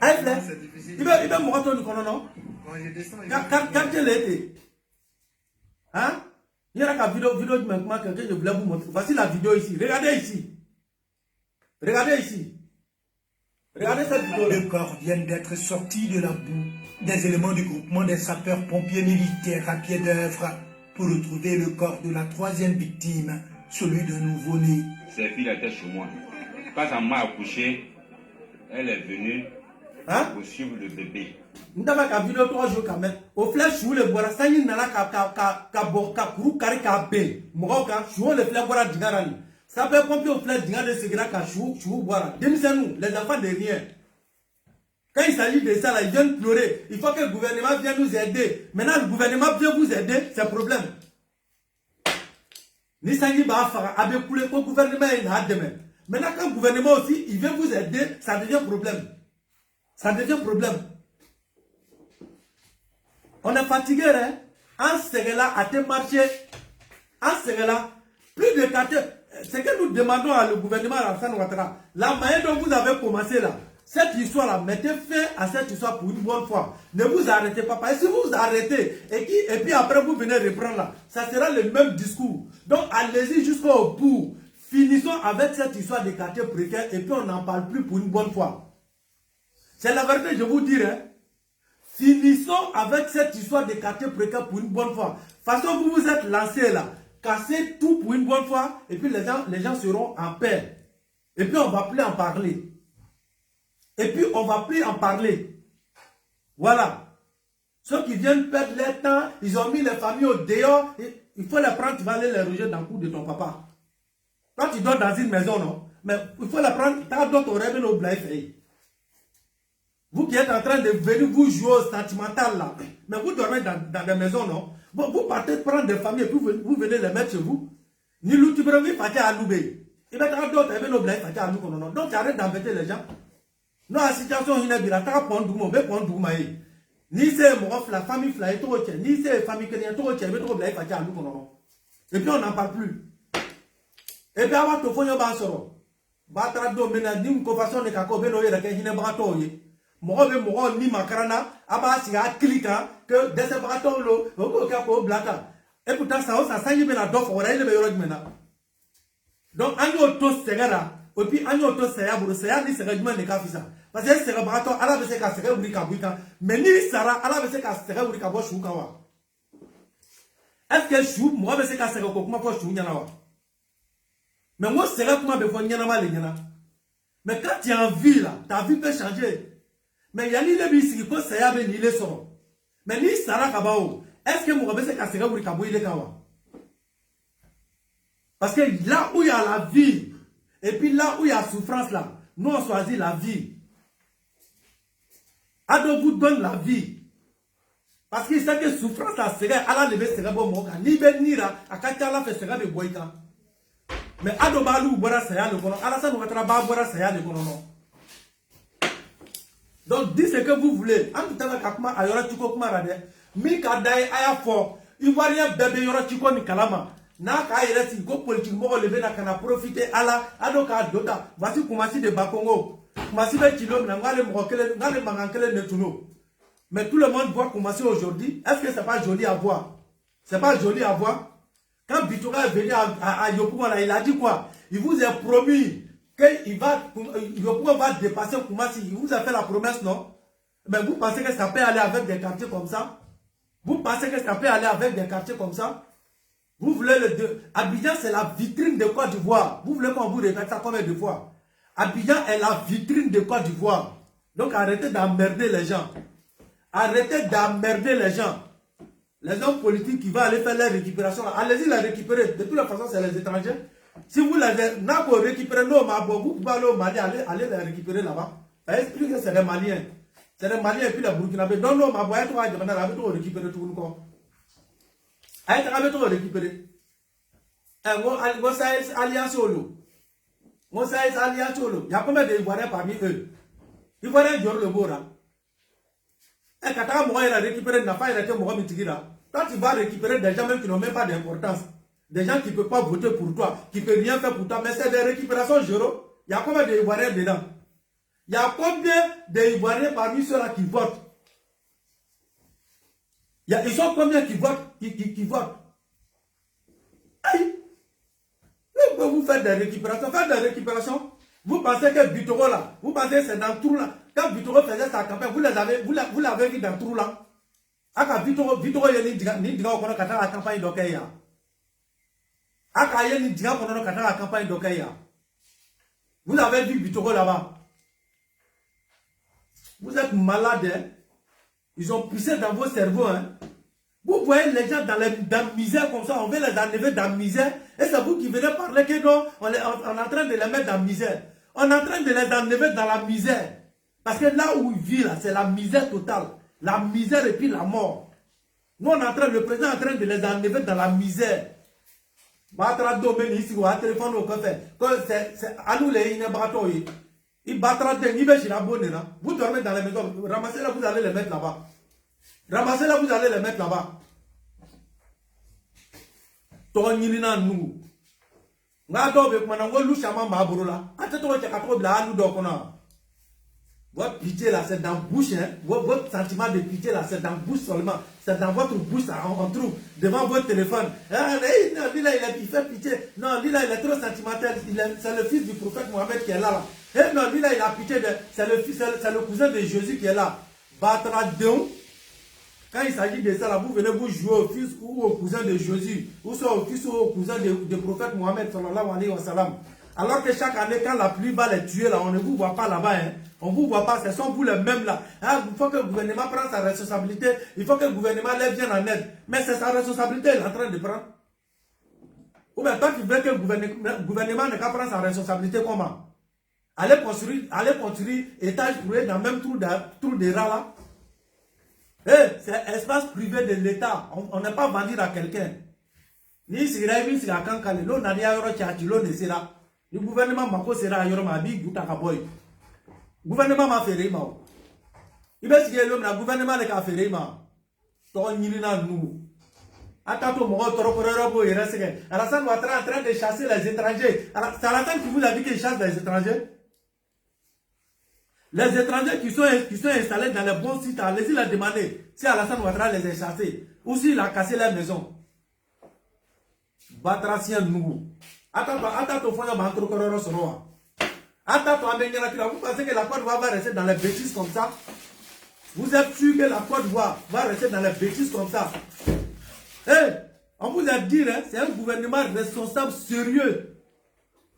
Aya fleur. C'est difficile. Il va mourir ton non? Quand je descends, Quand tu l'étais. Hein? Il y a la vidéo que je voulais vous montrer. Voici la vidéo ici. Regardez ici. Regardez ici. Regardez cette vidéo. Deux corps viennent d'être sortis de la boue. Des éléments du groupement des sapeurs-pompiers militaires à pied d'œuvre pour retrouver le corps de la troisième victime, celui d'un nouveau-né. Sa fille était chez moi. Quand sa m'a accouché, elle est venue pour suivre le bébé. Nous avons une vidéo 3 jours quand même. Au flèche, je le vois. Ça y est, nana ka kuru kari ka be. Moi, quand je le flèche voilà dingarani. Ça peut pomper au flèche dingar de segera ka chou voilà. Démisez-nous, les enfants de rien. Quand il s'agit de ça, là, ils viennent pleurer. Il faut que le gouvernement vienne nous aider. Maintenant, le gouvernement vient vous aider, c'est un problème. Nissangi Bafara avait coulé au gouvernement et n'a demain. Maintenant, quand le gouvernement aussi, il vient vous aider, ça devient problème. Ça devient problème. On est fatigué, hein? En Ségala, à te marcher. En Ségala, plus de 4 heures. Ce que nous demandons à le gouvernement Alassane Ouattara, la manière dont vous avez commencé là, cette histoire-là, mettez fin à cette histoire pour une bonne fois. Ne vous arrêtez pas. Parce que si vous vous arrêtez et puis après vous venez reprendre là, ça sera le même discours. Donc allez-y jusqu'au bout. Finissons avec cette histoire des quartiers précaires et puis on n'en parle plus pour une bonne fois. C'est la vérité, je vous dirai. Finissons avec cette histoire des quartiers précaires pour une bonne fois. De toute façon, vous vous êtes lancés là. Cassez tout pour une bonne fois et puis les gens seront en paix. Et puis on ne va plus en parler. Et puis, on ne va plus en parler. Voilà. Ceux qui viennent perdre leur temps, ils ont mis les familles au dehors. Il faut les prendre, tu vas aller les ronger dans le cou de ton papa. Quand tu dors dans une maison, non? Mais il faut les prendre, tu as d'autres rêves au blague. Vous qui êtes en train de venir vous jouer au sentimental là. Mais vous dormez dans des maisons, non? Bon, vous partez prendre des familles et puis vous venez les mettre chez vous. Ni l'outil fatigué à louer. Il va être d'autres rêves au blague fatigué à louer. Donc, tu arrêtes d'embêter les gens. Non, la situation est bien. Tu as prendre du mot, mais prendre du mot. Ni c'est la famille fly, ni c'est la famille qui est trop et puis on n'en parle plus. Et puis avant de faire un bansoro, batrado mena ni une façon de kakobe no yera ke hine bato ye. Mo be mo ni makarana aba si a cliquant que des bato lo ko ka ko blata. Et pourtant ça ça y bena dof ora ile be yoro mena. Donc anyo to segara. Et puis, on a tous ces gens qui sont venus à faire parce que c'est un barato, Allah veut se casser le bricabuika, mais ni Sarah, Allah veut se casser le bricabochoukawa. Est-ce que chou, moi, veut se casser le comment pour chou yanawa? Mais moi, c'est là comment besoin yanama les yana. Mais quand tu es en vie là, ta vie peut changer. Mais il y a ni les bis qui peuvent se ni les sons. Mais ni Sarah Kabao, est-ce que moi, veut se casser le bricabou il est kawa? Parce que là où il y a la vie, et puis là où il y a souffrance là, nous on choisit la vie. Ado vous donne la vie. Parce qu'il sait que souffrance là, c'est à la lever, c'est bon moka. Ni ben ni là, à Kachala fait c'est de boïka. Mais Ado Balou boira c'est le kono. Alassane Ouattara ba boira c'est le kono. Donc dis ce que vous voulez. En tout cas, Kakuma ayora chiko kuma rade. Mi kadai aya fo. Ivoirien bébé yora chiko ni kalama. Na ka iresi go politique mo lever na kana profiter ala ado ka dota voici Koumassi de Bakongo Koumassi be kilo na ngale mo kele ngale mangankele netuno. Mais tout le monde voit Koumassi aujourd'hui. Est-ce que c'est pas joli à voir? C'est pas joli à voir. Quand Bitora est venu à Yopougon, il a dit quoi? Il vous a promis que Yopougon va dépasser Koumassi. Il vous a fait la promesse, non? Mais vous pensez que ça peut aller avec des quartiers comme ça? Vous pensez que ça peut aller avec des quartiers comme ça? Vous voulez le deux. Abidjan, c'est la vitrine de Côte d'Ivoire. Vous voulez qu'on vous répète ça combien de fois? Abidjan est la vitrine de Côte d'Ivoire. Donc arrêtez d'emmerder les gens. Arrêtez d'emmerder les gens. Les hommes politiques qui vont aller faire la récupération, allez-y la récupérer. De toute façon, c'est les étrangers. Si vous les récupérez, vous pouvez aller au Mali, aller les récupérer là-bas. Expliquez que c'est les Maliens. C'est les Maliens et puis les Burkinabés. Donc, non, ma boîte, on va demander à récupérer tout le monde. Aïe, tu vas récupérer. Moi, ça est alliance solo. Moi, ça est alliance solo. Il y a combien d'Ivoiriens parmi eux? Ivoiriens, ils ont le beau là. Et quand tu vas récupérer, tu vas récupérer. Toi, tu vas récupérer des gens même qui n'ont même pas d'importance. Des gens qui ne peuvent pas voter pour toi, qui ne peuvent rien faire pour toi. Mais c'est des récupérations zéro. Il y a combien d'Ivoiriens dedans? Il y a combien d'Ivoiriens parmi ceux-là qui votent? Ils sont combien qui votent? Qui votent? Aïe! Vous faites des récupérations. Faites des récupérations. Vous pensez que Bitoro là, vous pensez que c'est dans Trou là. Quand Bitoro faisait sa campagne, vous l'avez vu dans Trou là. Aka Bitoro ni diga kono kata la campagne d'Okeya. Aka ni diga kono kata la campagne d'Okeya. Vous avez vu Bitoro là-bas. Vous êtes malade, hein? Ils ont pissé dans vos cerveaux, hein? Vous voyez les gens dans la misère comme ça, on veut les enlever dans la misère. Et c'est vous qui venez parler que non, on est en train de les mettre dans la misère. On est en train de les enlever dans la misère. Parce que là où ils vivent, là, c'est la misère totale. La misère et puis la mort. Nous, on est en train, le président est en train de les enlever dans la misère. Batra domaine ici, ou à téléphone au café. C'est à nous les inébratos. Il battra des niveaux chez la bonne. Vous dormez dans la maison. Ramassez-la, vous allez les mettre là-bas. Ramassez-la, vous allez les mettre là-bas. Tonyilina nous. Votre pitié là, c'est dans la bouche. Hein? Votre sentiment de pitié là, c'est dans la bouche seulement. C'est dans votre bouche, là, on trouve devant votre téléphone. Ah, non, lui là, il fait pitié. Non, lui là, il est trop sentimental. C'est le fils du prophète Mohamed qui est là. Eh non, lui là, il a pitié. C'est le cousin de Jésus qui est là. Batra Deon. Quand il s'agit de ça, là, vous venez vous jouer au fils ou au cousin de Jésus, ou soit au fils ou au cousin du prophète Mohamed sallallahu alayhi wa sallam. Alors que chaque année, quand la pluie va les tuer, là, on ne vous voit pas là-bas. Hein. On ne vous voit pas, ce sont vous les mêmes là. Ah, il faut que le gouvernement prenne sa responsabilité, il faut que le gouvernement les vienne en aide. Mais c'est sa responsabilité, il est en train de prendre. Ou bien toi qui veux que le gouvernement ne prenne sa responsabilité, comment? Allez construire étage pour eux dans le même trou de rat là. Hey, c'est espace privé de l'État. On n'est pas vendu à quelqu'un. Ni si Rémi, si à Kankale, l'on a dit à Yoro Tchatilo de Sera. Le gouvernement m'a sera à Yoro Mabi, Goutakaboy. Le gouvernement m'a fait Réma. Il va se dire l'homme, le gouvernement n'a fait Réma. Ton Nilina nous. Attends, mon Torokorabo et Ressegue. Alassane Ouattara en train de chasser les étrangers. C'est Alassane qui vous a dit qu'il chasse les étrangers. Les étrangers qui sont installés dans les bons sites, allez-y la demander si Alassane Ouattara les a chassés ou s'il a cassé leur maison. Batracien nous. Attends, ton fond de Bantrokororo Soroa. Attends, vous pensez que la Côte d'Ivoire va rester dans les bêtises comme ça? Vous êtes sûr que la Côte d'Ivoire va rester dans les bêtises comme ça? Hey, on vous a dit, hein, c'est un gouvernement responsable, sérieux.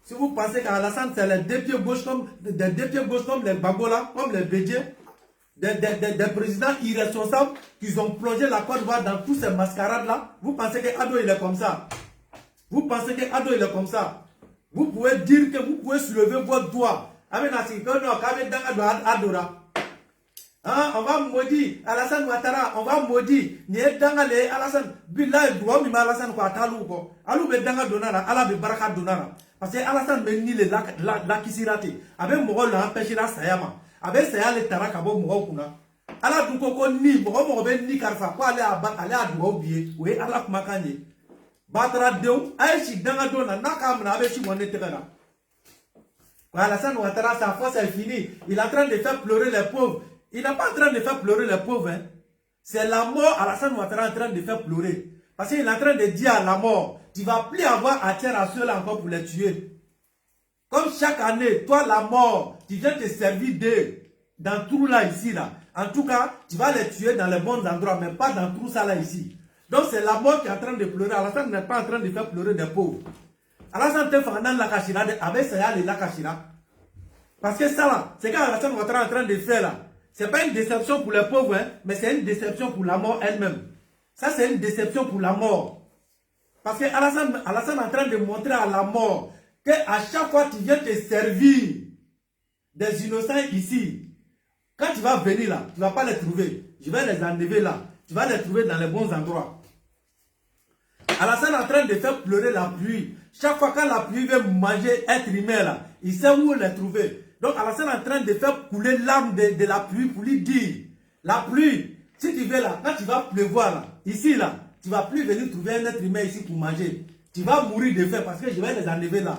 Si vous pensez qu'Alassane, c'est les deux pieds gauche comme les Bagola, comme les Bédiens, des présidents irresponsables qui ont plongé la Côte d'Ivoire dans toutes ces mascarades-là, vous pensez que Ado il est comme ça? Vous pensez que Ado il est comme ça? Vous pouvez dire que vous pouvez soulever votre doigt. Hein, on va maudire Alassane Ouattara, on va maudire. N'y dangale Alassane, billah doit mi Alassane quoi talu ko. Alu be danga donara, ala be baraka donara. Parce que Alassane be ni le la kisirate. Avec mo la empêcher la sayama. Avec saya le taraka bo mo kuna. Ala du ko ni mo be ni karfa ko ala du obier. Oui, ala kuma kanye. Batra dew ay si danga dona naka na be si wonne tegana. Alassane Ouattara, sa force est finie. Il est en train de faire pleurer les pauvres. Il n'est pas en train de faire pleurer les pauvres. Hein. C'est la mort Alassane Ouattara en train de faire pleurer. Parce qu'il est en train de dire à la mort, tu ne vas plus avoir affaire à ceux-là encore pour les tuer. Comme chaque année, toi la mort, tu viens te servir d'eux dans tout là ici. Là. En tout cas, tu vas les tuer dans les bons endroits, mais pas dans tout ça là ici. Donc c'est la mort qui est en train de pleurer. Alassane n'est pas en train de faire pleurer des pauvres. Alassane te fait la kachira avec ça la kachira. Parce que ça là, c'est qu'Alassane Ouattara est en train de faire là. Ce n'est pas une déception pour les pauvres, hein, mais c'est une déception pour la mort elle-même. Ça, c'est une déception pour la mort. Parce que Alassane est en train de montrer à la mort qu'à chaque fois que tu viens te servir des innocents ici, quand tu vas venir là, tu ne vas pas les trouver. Je vais les enlever là. Tu vas les trouver dans les bons endroits. Alassane est en train de faire pleurer la pluie. Chaque fois que la pluie veut manger être humain là, il sait où les trouver. Donc Alassane est en train de faire couler l'âme de la pluie pour lui dire, la pluie, si tu veux là, quand tu vas pleuvoir là, ici là, tu ne vas plus venir trouver un être humain ici pour manger. Tu vas mourir de faim parce que je vais les enlever là.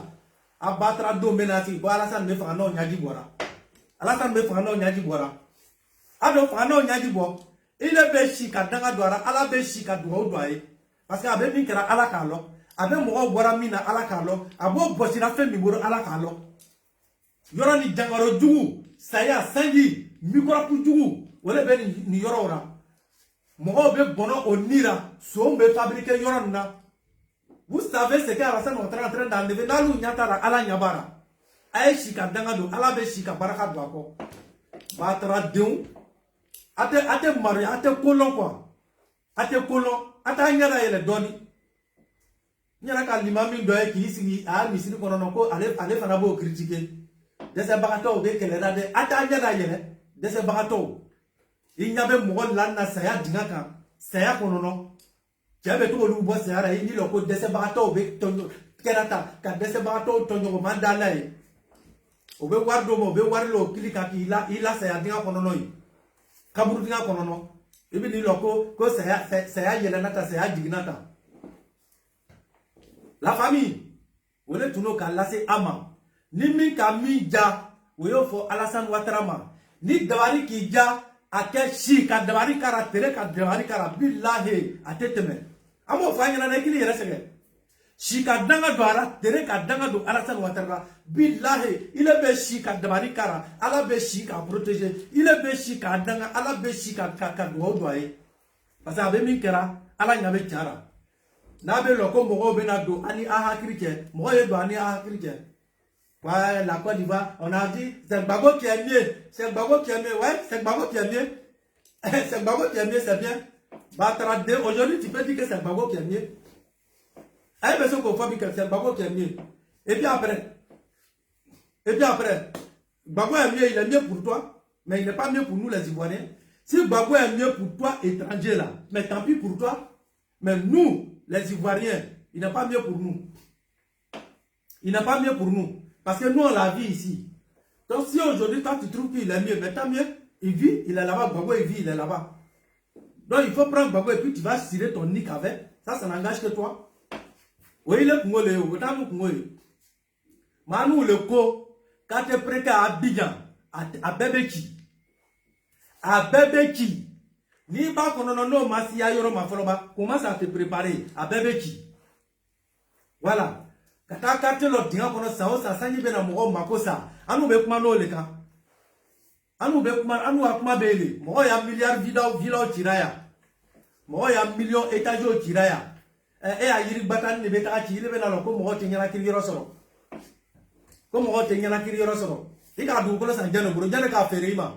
Abattra do menasi, Alassane me fait un nyadi boira. Alassane me fait un nyadi boira. Ado fano nyadi bo. Il est béchi quand danga doira, ala béchi quand doira. Parce que avec min ala kalo, avec mo boira mina ala kalo, abo bosi la fait mi boro ala kalo. yoro ni jangaro jugu saya sangi micropu jugu wala be ni yoro ra mo be bono onira so be fabriquer yoro na. Vous savez ce qu'Alassane Ouattara est en train d'enlever nalu nyatara ala nyabara ay shika dangado ala be shika baraka dwako batra deun ate mari ate kolon quoi ate kolon ata nyara yele doni nyara ka limami doye ki sigi a misiri kono ko ale fana bo critiquer dese bagato be kelera de ata nyara yele dese bagato inyabe mo lan na saya dingaka saya kono no jabe to lu bo saya yi lo ko dese bagato be tonyo kerata ka dese bagato tonyo mandala e obe wardo mo be warlo kilika ki ila saya dinga kono no yi kaburu dinga kono no ibi ni loko ko saya yele nata saya dignata. La famille wole tuno ka lase ama ni min ka mi ja woyo fo Alassane Ouattara ma ni dabari ki ja ake shi ka dabari kara tere ka dabari kara billahi ateteme amo fa nyana na kili yere sege shi ka danga do ara tere ka danga do Alassane Ouattara billahi ile be shi ka dabari kara ala be shi ka protéger ile be shi ka danga ala be shi ka do doye parce que abe min kera ala nyabe tiara na be loko mogo be na do ani aha krike mogo ye do ani aha krike ouais la Côte d'Ivoire on a dit c'est Gbagbo qui est mieux c'est Gbagbo qui est mieux ouais c'est Gbagbo qui est mieux c'est Gbagbo qui est mieux c'est bien Batra de aujourd'hui tu peux dire que c'est Gbagbo qui est mieux ay personne qu'on fait que c'est Gbagbo qui est mieux et puis après Gbagbo est mieux, il est mieux pour toi mais il n'est pas mieux pour nous les Ivoiriens. Si Gbagbo est mieux pour toi étranger là mais tant pis pour toi mais nous les Ivoiriens, il n'est pas mieux pour nous. Il n'est pas mieux pour nous. Parce que nous, on la vit ici. Donc, si aujourd'hui, toi, tu trouves qu'il est mieux, mais tant mieux, il vit, il est là-bas. Gbagbo, il vit, il est là-bas. Donc, il faut prendre Gbagbo et puis tu vas tirer ton nick avec. Ça n'engage que toi. Oui, il est Congolais. Autant nous, Congolais. Manu, le co, quand tu es prêt à Abidjan, à Bébéki. À Bébéki. Ni ba kono no masiya yoro mafoloba commence à te préparer à Bébéki. Voilà. Kata carte lo dinga kono sao sa sanyi be na mo makosa. Anu be kuma no leka. Anu be kuma anu akuma bele. Mo ya milliard villa tiraya. Mo ya million étage tiraya. A yiri batan ne be ta ci ile be na lo ko mo tinyana kiri yoro soro. Ko mo tinyana kiri yoro soro. Ika du ko sa jano buru jana ka fereima.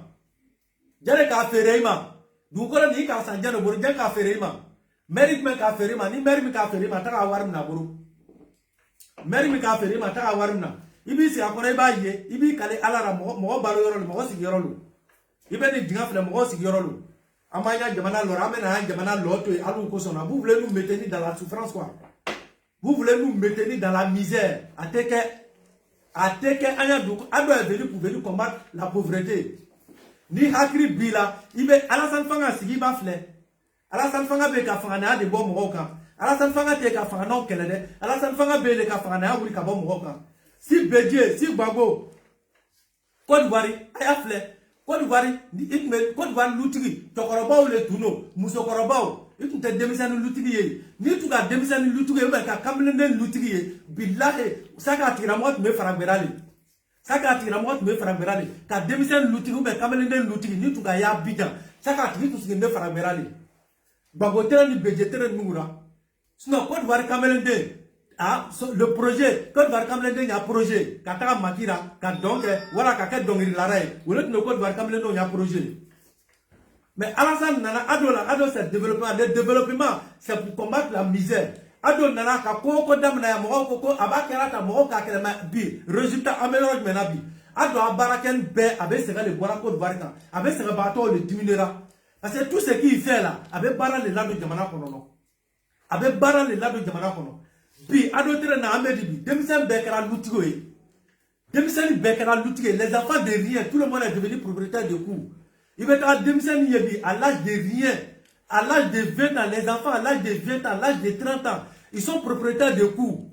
Jana ka fereima. Dukola ni ka sanjano buru jan ka ferema merit men ka ferema ni merit men ka ferema ta warim na buru merit men ka ferema ta warim na ibi si akore ba ye ibi kale alara mo baro yoro mo si yoro lu ibe ni dinga fle mo si yoro lu amanya jamana lo ramena jamana lo to alu ko sona vous voulez nous maintenir dans la souffrance quoi vous voulez nous maintenir dans la misère ateke anya du ado est venu pour venir combattre la pauvreté. Ni hakri bila ibe Alassane Fanga sigi ba fle Alassane Fanga be ka fanga na de bo mo ka Alassane Fanga te ka fanga no kele de Alassane Fanga be le ka fanga na wuri ka bo mo ka si Bédié si Gbagbo Côte d'Ivoire aya fle Côte d'Ivoire ni ikme Côte d'Ivoire lutigi tokorobaw le tuno musokorobaw ikunte demisani lutigi ye ni tuka demisani lutigi be ka kamle den lutigi ye billahi saka tira mo me faraberali saka tira mo me faraberali ka demisani lutigi be kamle den lutigi ni tuka ya bijan saka tiri tusige me faraberali Gbagbo tere ni Bédié tere ngura sinon Côte d'Ivoire kamle den le projet Côte d'Ivoire kamle den ya projet kata makira ka donc wala ka ke dongiri laray wala no Côte d'Ivoire kamle den ya projet. Mais Alassane Nana ado c'est développement. Le développement c'est pour combattre la misère. Ado Nana ka koko dam na ya mo koko abakera ta mo ka kelema bi résultat amélioré menabi. Ado abaraken be abe sega le boira Côte d'Ivoire kan abe sega bateau le diminuera. Parce que tout ce qu'il fait là abe bara le lado jamana kono no. Abe bara le lado jamana kono. Bi ado tere na amedi bi demisen be kera lutigo e. Demisen be kera lutigo les enfants de rien tout le monde est devenu propriétaire de coup. Il va être démissionné à l'âge de rien, à l'âge de 20 ans, les enfants à l'âge de 20 ans, à l'âge de 30 ans, ils sont propriétaires de coups.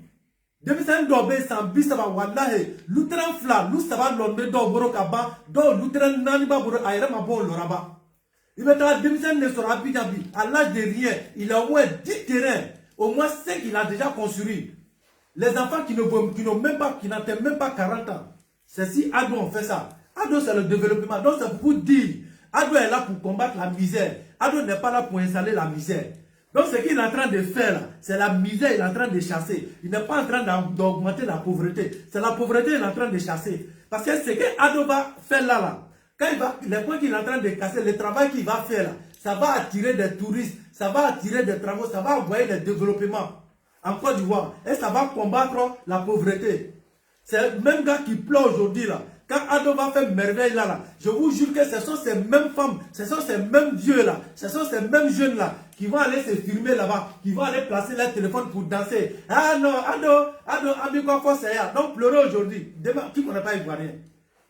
Démissionné d'obé sans bis, ça va wallahi, l'outrant fla, l'ou ça va l'ombe d'oboro kaba, d'o l'outrant naniba boro aïra ma bon l'oraba. Il va être démissionné ne sera bijabi, à l'âge de rien, il a au moins 10 terrains, au moins 5 il a déjà construit. Les enfants qui n'ont même pas, qui n'atteignent même pas 40 ans. C'est si Ado on fait ça. Ado c'est le développement. Donc c'est pour vous dire, Ado est là pour combattre la misère. Ado n'est pas là pour installer la misère. Donc ce qu'il est en train de faire là, c'est la misère qu'il est en train de chasser. Il n'est pas en train d'augmenter la pauvreté. C'est la pauvreté qu'il est en train de chasser. Parce que ce que Ado va faire là, quand il va, les points qu'il est en train de casser, le travail qu'il va faire là, ça va attirer des touristes, ça va attirer des travaux, ça va envoyer des développements en Côte d'Ivoire. Et ça va combattre la pauvreté. C'est le même gars qui pleure aujourd'hui là. Quand Ado va faire merveille là, je vous jure que ce sont ces mêmes femmes, ce sont ces mêmes vieux là, ce sont ces mêmes jeunes là qui vont aller se filmer là-bas, qui vont aller placer leur téléphone pour danser. Ah non, Ado, Abiko Foseya. Donc pleurer aujourd'hui. Qui ne connaît pas Ivoirien?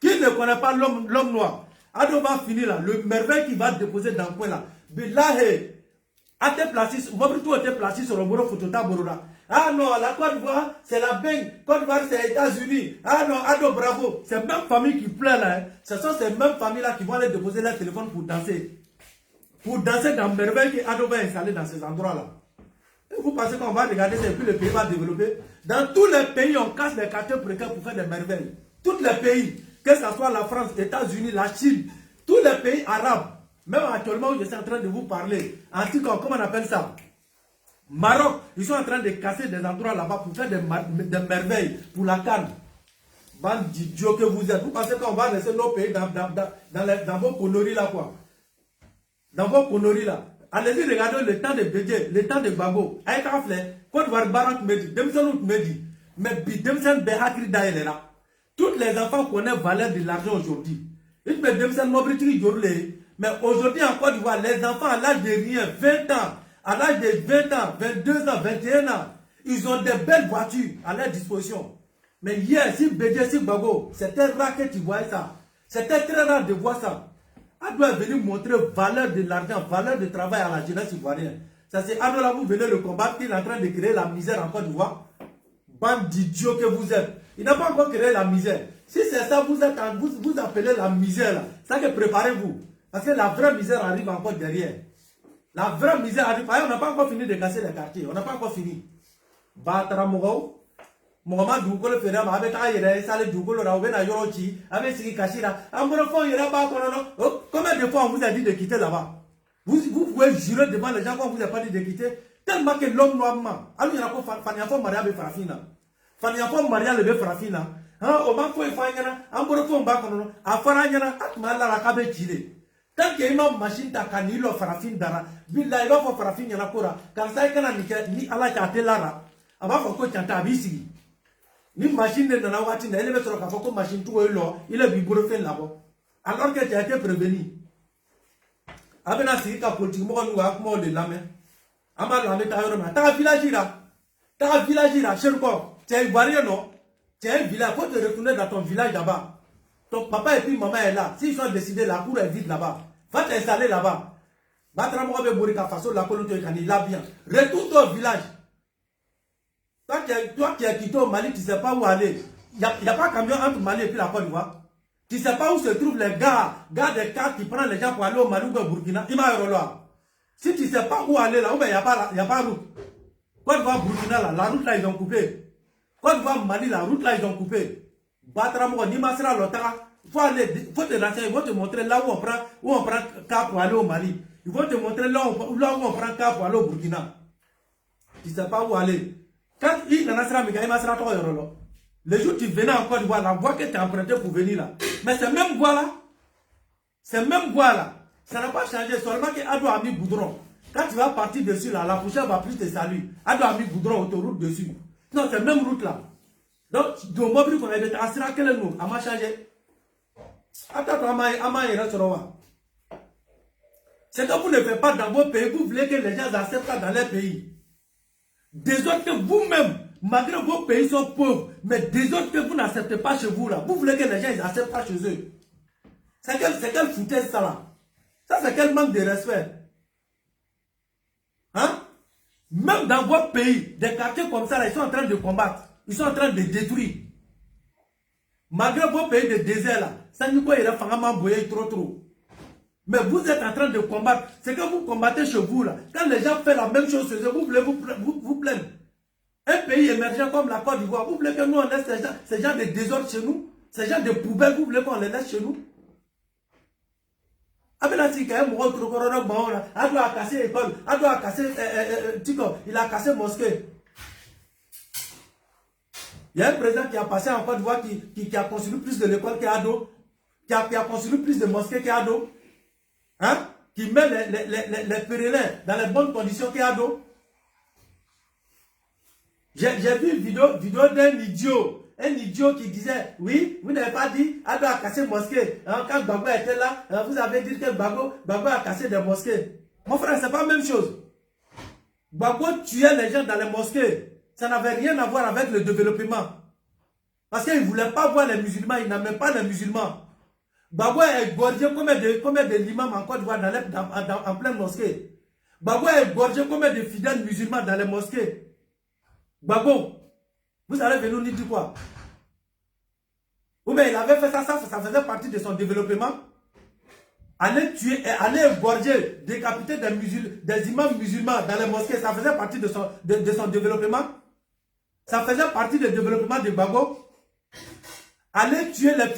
Qui ne connaît pas l'homme noir? Ado va finir là, le merveille qu'il va déposer dans le coin là. Billahi, a été placé, Mobutu a été placé sur le bureau photota Borora. Ah non, la Côte d'Ivoire, c'est la baigne. Côte d'Ivoire, c'est les États-Unis. Ah non, Ado, bravo. C'est même famille qui pleure là. Hein. Ce sont ces mêmes familles là qui vont aller déposer leur téléphone pour danser. Pour danser dans merveille que Ado va installer dans ces endroits là. Et vous pensez qu'on va regarder et puis le pays va développer? Dans tous les pays, on casse les quartiers précaires pour faire des merveilles. Tous les pays, que ce soit la France, les États-Unis, la Chine, tous les pays arabes, même actuellement où je suis en train de vous parler, comment on appelle ça? Maroc, ils sont en train de casser des endroits là-bas pour faire des merveilles pour la canne. Bande d'idiots que vous êtes. Vous pensez qu'on va laisser nos pays dans vos conneries là quoi? Dans vos conneries là. Allez-y, regardez le temps de Bédié, le temps de Gbagbo. Aïe Kafle, Côte d'Ivoire Barak Medi, Demsen Medi, mais Demsen Behakri Daïle là. Tous les enfants connaissent valeur de l'argent aujourd'hui. Ils me Demsen Mobritri Djorlé. Mais aujourd'hui en Côte d'Ivoire, les enfants à l'âge de rien, 20 ans, à l'âge de 20 ans, 22 ans, 21 ans, ils ont des belles voitures à leur disposition. Mais hier, si Bédié, si Gbagbo, c'était rare que tu voyais ça. C'était très rare de voir ça. On doit venir montrer valeur de l'argent, valeur de travail à la jeunesse ivoirienne. Ça c'est Ado là, vous venez le combattre, il est en train de créer la misère en Côte d'Ivoire. Bande d'idiots que vous êtes. Il n'a pas encore créé la misère. Si c'est ça, vous appelez la misère là, ça que préparez-vous. Parce que la vraie misère arrive encore derrière. La vraie misère arrive. On n'a pas encore fini de casser les quartiers. On n'a pas encore fini. Batara Mogo. Mohamed Doukolo Fera, avec Aïre, Salé Doukolo, Raoubena Yorochi, avec Siki Kashira. Ambrofon, il n'y a pas encore. Combien de fois on vous a dit de quitter là-bas? Vous pouvez jurer devant les gens qu'on vous a pas dit de quitter. Tellement que l'homme noir, alors il y a pas Faniafon Maria Befrafina. Faniafon Maria le Befrafina. Hein, au banco et Fanyana, Ambrofon Bakono, à Faranyana, Atmala la Kabe Chile. Tant qu'il y a une machine à Kanilo Farafin Dara, Billa, il va pour Farafin Yanakura, car ça est ni à la Katelara, avant qu'on coach à Bisi. Ni machine de la voiture, elle est sur la machine tout est là, il est bigouré là-bas. Alors que tu as été prévenu. Abena Sika politique, moi, nous avons de la main. Amar la mettre à ta village là. Ta village là, Cherko. Tu es ivoirien, non? Tu es un village, faut te retourner dans ton village là-bas. Ton papa et puis maman est là. S'ils sont décidés, la cour est vide là-bas. Va t'installer là-bas. Batra Mohamed Bourika Faso, la colonie de là bien. Retourne au village. Toi qui es quitté au Mali, tu ne sais pas où aller. Il n'y a pas de camion entre Mali et puis la Côte d'Ivoire. Tu ne sais pas où se trouvent les gars des cars qui prennent les gens pour aller au Mali ou au Burkina. Si tu ne sais pas où aller là, il n'y a pas de route. Côte d'Ivoire, Burkina, là, la route là, ils ont coupé. Côte d'Ivoire, Mali, la route là, ils ont coupé. Batramo, Nimasra, Lotara, il faut te renseigner, ils vont te montrer là où on prend car pour aller au Mali. Ils vont te montrer là où on prend car pour aller au Burkina. Tu ne sais pas où aller. Quand il n'en a pas les jours où tu venais en Côte d'Ivoire, la voie que tu as empruntée pour venir là. Mais c'est même voie là. C'est même voie là. Ça n'a pas changé. Seulement que Ado a mis goudron. Quand tu vas partir dessus là, la prochaine va plus te saluer. Ado a mis goudron autoroute dessus. Non, c'est même route là. Donc, de mobile qu'on a été assuré, quel est le nom? A m'a changé. Attends, c'est que vous ne faites pas dans vos pays. Vous voulez que les gens acceptent ça dans leur pays. Des autres que vous-même, malgré vos pays sont pauvres, mais des autres que vous n'acceptez pas chez vous là, vous voulez que les gens n'acceptent pas chez eux. C'est quelle foutaise ça là? Ça c'est quel manque de respect? Hein? Même dans votre pays, des quartiers comme ça là, ils sont en train de combattre, ils sont en train de détruire. Malgré vos pays de désert là, ça n'y quoi il a vraiment boyé trop. Mais vous êtes en train de combattre. C'est que vous combattez chez vous là. Quand les gens font la même chose chez eux, vous voulez vous plaindre. Un pays émergent comme la Côte d'Ivoire, vous voulez que nous on laisse ces gens de désordre chez nous? Ces gens de poubelles, vous voulez qu'on les laisse chez nous? Il a cassé l'école, il a cassé il a cassé mosquée. Il y a un président qui a passé en Côte d'Ivoire qui a construit plus de l'école qu'Ado, qui a construit plus de mosquées qu'Ado, hein? Qui met les pèlerins dans les bonnes conditions qu'Ado. J'ai vu une vidéo d'un idiot qui disait, oui, vous n'avez pas dit, Ado a cassé mosquée. Hein, quand Gbagbo était là, vous avez dit que Gbagbo a cassé des mosquées. Mon frère, c'est pas la même chose. Gbagbo tuait les gens dans les mosquées. Ça n'avait rien à voir avec le développement. Parce qu'il ne voulait pas voir les musulmans, il n'aimait pas les musulmans. Gbagbo a égorgé combien de l'imam en Côte d'Ivoire en pleine mosquée. Gbagbo a égorgé combien de fidèles musulmans dans les mosquées. Gbagbo, vous allez venir nous dire quoi? Ou bien il avait fait ça faisait partie de son développement. Aller tuer, aller égorger, décapiter des imams musulmans dans les mosquées, ça faisait partie de son développement. Ça faisait partie du développement de Gbagbo. Aller tuer les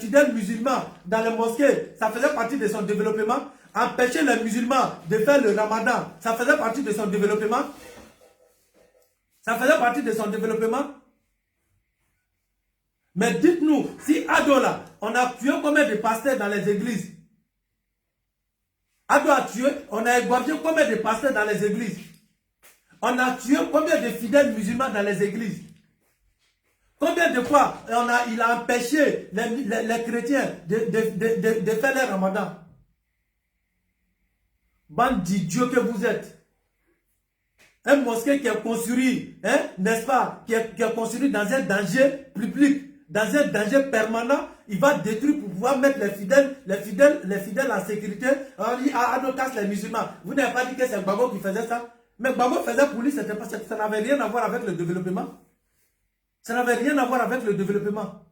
fidèles musulmans dans les mosquées, ça faisait partie de son développement. Empêcher les musulmans de faire le ramadan, ça faisait partie de son développement. Ça faisait partie de son développement. Mais dites-nous, si Ado là, on a tué combien de pasteurs dans les églises? Ado a tué, on a égorgé combien de pasteurs dans les églises? On a tué combien de fidèles musulmans dans les églises? Combien de fois il a empêché les chrétiens de faire le ramadan? Bande d'idiots que vous êtes. Un mosquée qui est construit, hein, n'est-ce pas, qui est construit dans un danger public, dans un danger permanent, il va détruire pour pouvoir mettre les fidèles en sécurité. On dit, Ado casse les musulmans. Vous n'avez pas dit que c'est Gbagbo qui faisait ça? Mais Gbagbo faisait pour lui, ça n'avait rien à voir avec le développement. Ça n'avait rien à voir avec le développement.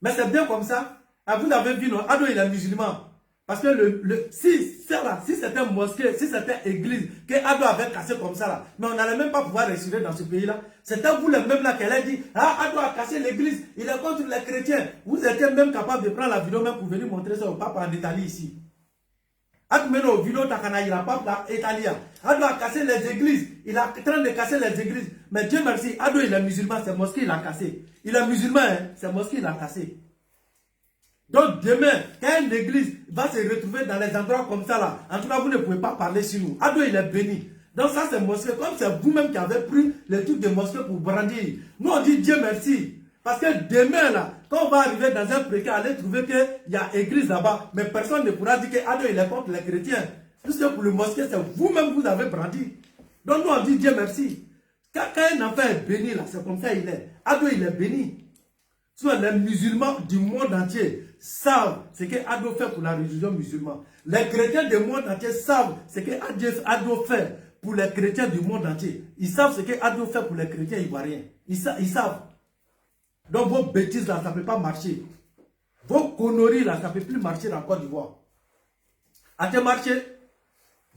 Mais c'est bien comme ça. Ah, vous avez vu, non? Ado, il est musulman. Parce que si c'était une mosquée, si c'était une église, que Ado avait cassé comme ça là, mais on n'allait même pas pouvoir respirer dans ce pays-là. C'était vous les mêmes là qu'elle a dit, Ado a cassé l'église, il est contre les chrétiens. Vous étiez même capable de prendre la vidéo même pour venir montrer ça au pape en Italie ici. Ado vidéo takana il a pape là, Italien. Ado a cassé les églises, il est en train de casser les églises. Mais Dieu merci, Ado il est musulman, c'est mosquée il a cassé. Il est musulman, hein, c'est mosquée il a cassé. Donc demain, quand une église va se retrouver dans les endroits comme ça là, en tout cas vous ne pouvez pas parler sur nous. Ado il est béni. Donc ça c'est mosquée, comme c'est vous-même qui avez pris les trucs de mosquée pour brandir. Nous on dit Dieu merci. Parce que demain là, quand on va arriver dans un précaire, aller trouver qu'il y a église là-bas, mais personne ne pourra dire que Ado il est contre les chrétiens. Puisque pour le mosquée, c'est vous-même vous avez brandi. Donc nous on dit Dieu merci. Quand un enfant est béni là, c'est comme ça il est. Ado il est béni. Soit les musulmans du monde entier savent ce que Ado fait pour la religion musulmane. Les chrétiens du monde entier savent ce que Ado fait pour les chrétiens du monde entier. Ils savent ce que Ado fait pour les chrétiens ivoiriens. Ils savent. Donc vos bêtises là, ça ne peut pas marcher. Vos conneries là, ça ne peut plus marcher dans Côte d'Ivoire. A-t-il marché?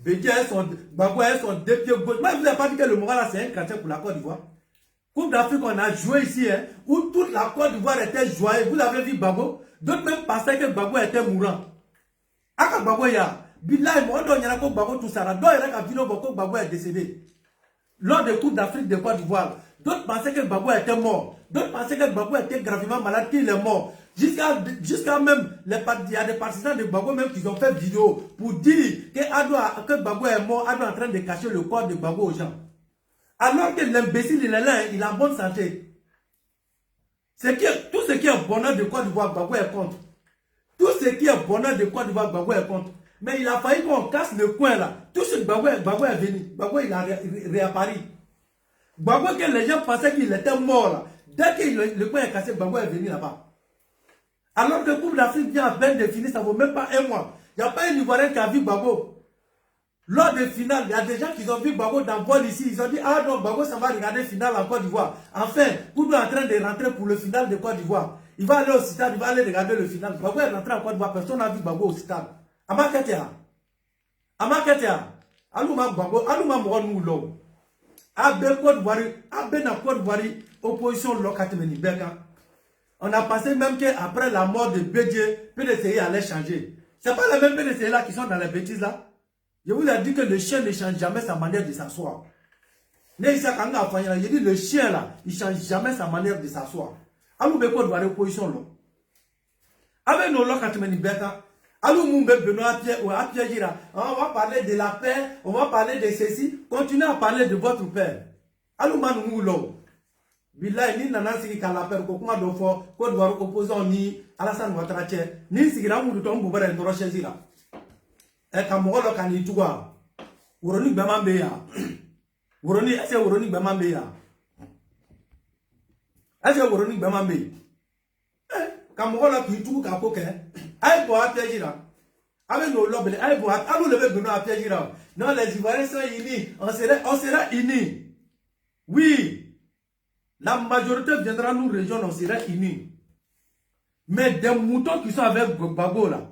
Gbagbo est son deux pieds gauche. Moi, je ne vous ai pas dit que le Mora là, c'est un chrétien pour la Côte d'Ivoire. Coupe d'Afrique, on a joué ici, hein, où toute la Côte d'Ivoire était joyeuse. Vous avez vu Gbagbo? D'autres même pensaient que Gbagbo était mourant. Aka Gbagbo ya, Billah et Mondo Nyanako Gbagbo tout ça là. Donc il y a une vidéo que Gbagbo est décédé. Lors des Coupes d'Afrique de Côte d'Ivoire, d'autres pensaient que Gbagbo était mort. D'autres pensaient que Gbagbo était gravement malade, qu'il est mort. Jusqu'à même, il y a des partisans de Gbagbo même qui ont fait vidéo pour dire que Gbagbo est mort, Ado est en train de cacher le corps de Gbagbo aux gens. Alors que l'imbécile, il est là, il est en bonne santé. Tout ce qui est bonheur de Côte d'Ivoire, Gbagbo est contre. Tout ce qui est bonheur de Côte d'Ivoire, Gbagbo est contre. Mais il a failli qu'on casse le coin là. Tout ce que Gbagbo est venu. Gbagbo il a réapparu. Gbagbo que les gens pensaient qu'il était mort là. Dès que le coin est cassé, Gbagbo est venu là-bas. Alors que le Coupe d'Afrique vient à peine de finir, ça ne vaut même pas un mois. Il n'y a pas un Ivoirien qui a vu Gbagbo. Lors des finales, il y a des gens qui ont vu Gbagbo dans le vol ici. Ils ont dit, ah non, Gbagbo, ça va regarder le final en Côte d'Ivoire. Enfin, Koudou est en train de rentrer pour le final de Côte d'Ivoire. Il va aller au stade, il va aller regarder le final. Gbagbo est rentré en Côte d'Ivoire, personne n'a vu Gbagbo au stade. Amaketia. Alouma Gbagbo, Alouma Mouron Abe Côte d'Ivoire, Abe na Côte d'Ivoire, opposition locale Beka. On a pensé même qu'après la mort de Bédié, PDCI allait changer. Ce n'est pas les mêmes PDCI là qui sont dans les bêtises là. Je vous ai dit que le chien ne change jamais sa manière de s'asseoir. Je dis le chien là, il ne change jamais sa manière de s'asseoir. Alors, on va l'opposition là. Avec nos lois, quand on va parler de la paix, on va parler de ceci. Continuez à parler de votre père. Alors, nous Billahi ni nana sigi kala per ko kuma do fo ko do waro opposant ni Alassane Ouattara che ni sigira mu do mbu bare ndoro chezira e ka mo lo kan ituwa woroni gbe ma be ya woroni ese woroni gbe ma be ya ese woroni gbe ma be ka mo lo ki tu ka ko ke ai bo apejira avec nos lobes ai bo alu le be no apejira non les Ivoiriens sont unis on sera unis oui. La majorité viendra nous rejoindre, on sera unis. Mais des moutons qui sont avec Gbagbo là,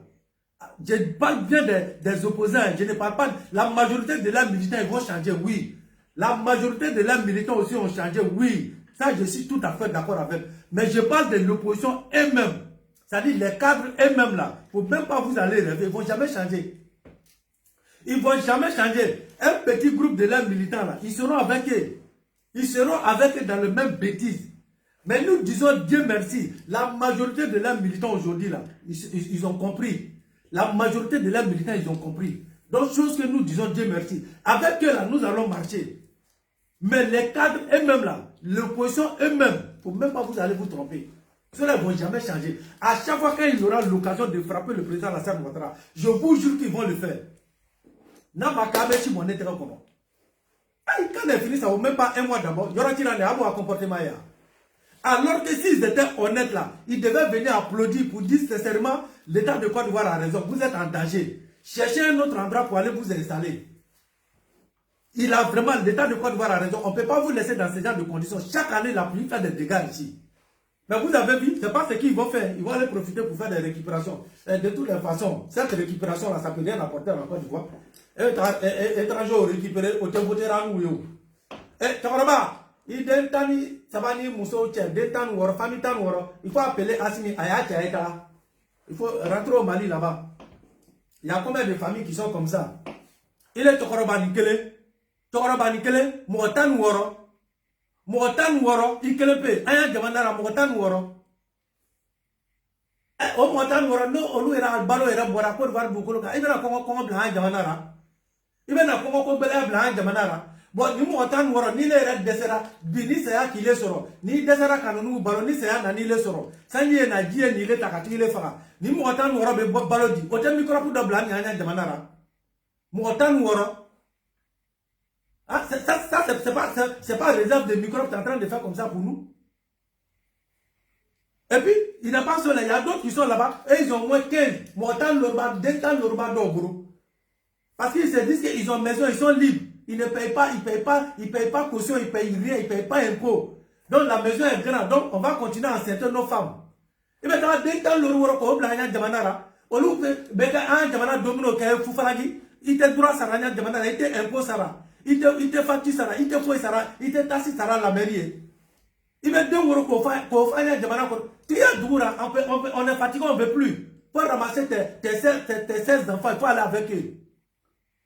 je parle bien des opposants, je ne parle pas. La majorité de leurs militants ils vont changer, oui. La majorité de leurs militants aussi ont changé, oui. Ça, je suis tout à fait d'accord avec. Mais je parle de l'opposition eux-mêmes. C'est-à-dire les cadres eux-mêmes là. Il ne faut même pas vous aller rêver, ils ne vont jamais changer. Ils ne vont jamais changer. Un petit groupe de leurs militants là, ils seront avec eux. Ils seront avec eux dans le même bêtise. Mais nous disons Dieu merci. La majorité de leurs militants aujourd'hui, là, ils ont compris. La majorité de leurs militants, ils ont compris. Donc, chose que nous disons Dieu merci. Avec eux, là, nous allons marcher. Mais les cadres eux-mêmes, là, l'opposition eux-mêmes, il ne faut même pas vous allez vous tromper. Ceux-là ne vont jamais changer. À chaque fois qu'il y aura l'occasion de frapper le président Alassane Ouattara, je vous jure qu'ils vont le faire. Namakabechi mon intérêt comment? Quand est fini, ça ne vaut même pas un mois d'abord. Il y aura-t-il un comportement. Alors que s'ils étaient honnêtes là, ils devaient venir applaudir pour dire sincèrement, l'État de Côte d'Ivoire a raison, vous êtes en danger. Cherchez un autre endroit pour aller vous installer. Il a vraiment, l'État de Côte d'Ivoire a raison. On ne peut pas vous laisser dans ce genre de conditions. Chaque année, la pluie fait des dégâts ici. Mais vous avez vu, ce n'est pas ce qu'ils vont faire. Ils vont aller profiter pour faire des récupérations. Et de toutes les façons, cette récupération-là, ça ne peut rien apporter à la Côte d'Ivoire. Étrangers ont récupéré au tempo de Rangouyo. Et Toraba, il dentani, Sabani, Mousso, Dentan, ou Famitan, il faut appeler Assimi Ayaka Eka. Il faut rentrer au Mali là-bas. Il y a combien de familles qui sont comme ça? Il est Tokoroba Nikele, Motan Woro, Motan Woro, Ikelepe, Aya Jamandara, Motan Woro. O Motan Woro, no, Olu era Albalo era Borako, Bukoloka, even a Congo behind Jamandara. Even a Congo behind Jamandara. Bon, ni Motan Woro, ni le red desera, Bini Saya qui les soro, ni desera Kanonu, Baroni Saya, Nani le soro, Sanye Nadia, ni le Takati le Fara, ni Motan Woro, Balodi, Otem Micropu de Blanc, Yana Jamandara. Motan Woro. Ah, ça c'est pas réserve de microbes qui est en train de faire comme ça pour nous. Et puis, il n'y a pas cela, il y a d'autres qui sont là-bas, et ils ont moins 15, Motan Lorba, Dentan Lorba d'Ogro. Parce qu'ils se disent qu'ils ont maison, ils sont libres. Ils ne payent pas, ils payent pas caution, ils payent rien, ils payent pas impôt. Donc la maison est grande, donc on va continuer à enceinte nos femmes. Et maintenant, Dentan Lorba, au Blanc Jamanara, au loup, Beka un Jamana Domino, qui est Foufalagi, il était droit Sarania Jamanara, il était impôt Sarah. Il te facture Sarah, il te fouille Sarah, il te tassi Sarah la mairie. Il met 2 euros qu'on fait, tu es doura, on est fatigué, on ne veut plus. Pour ramasser tes 16 enfants, il faut aller avec eux.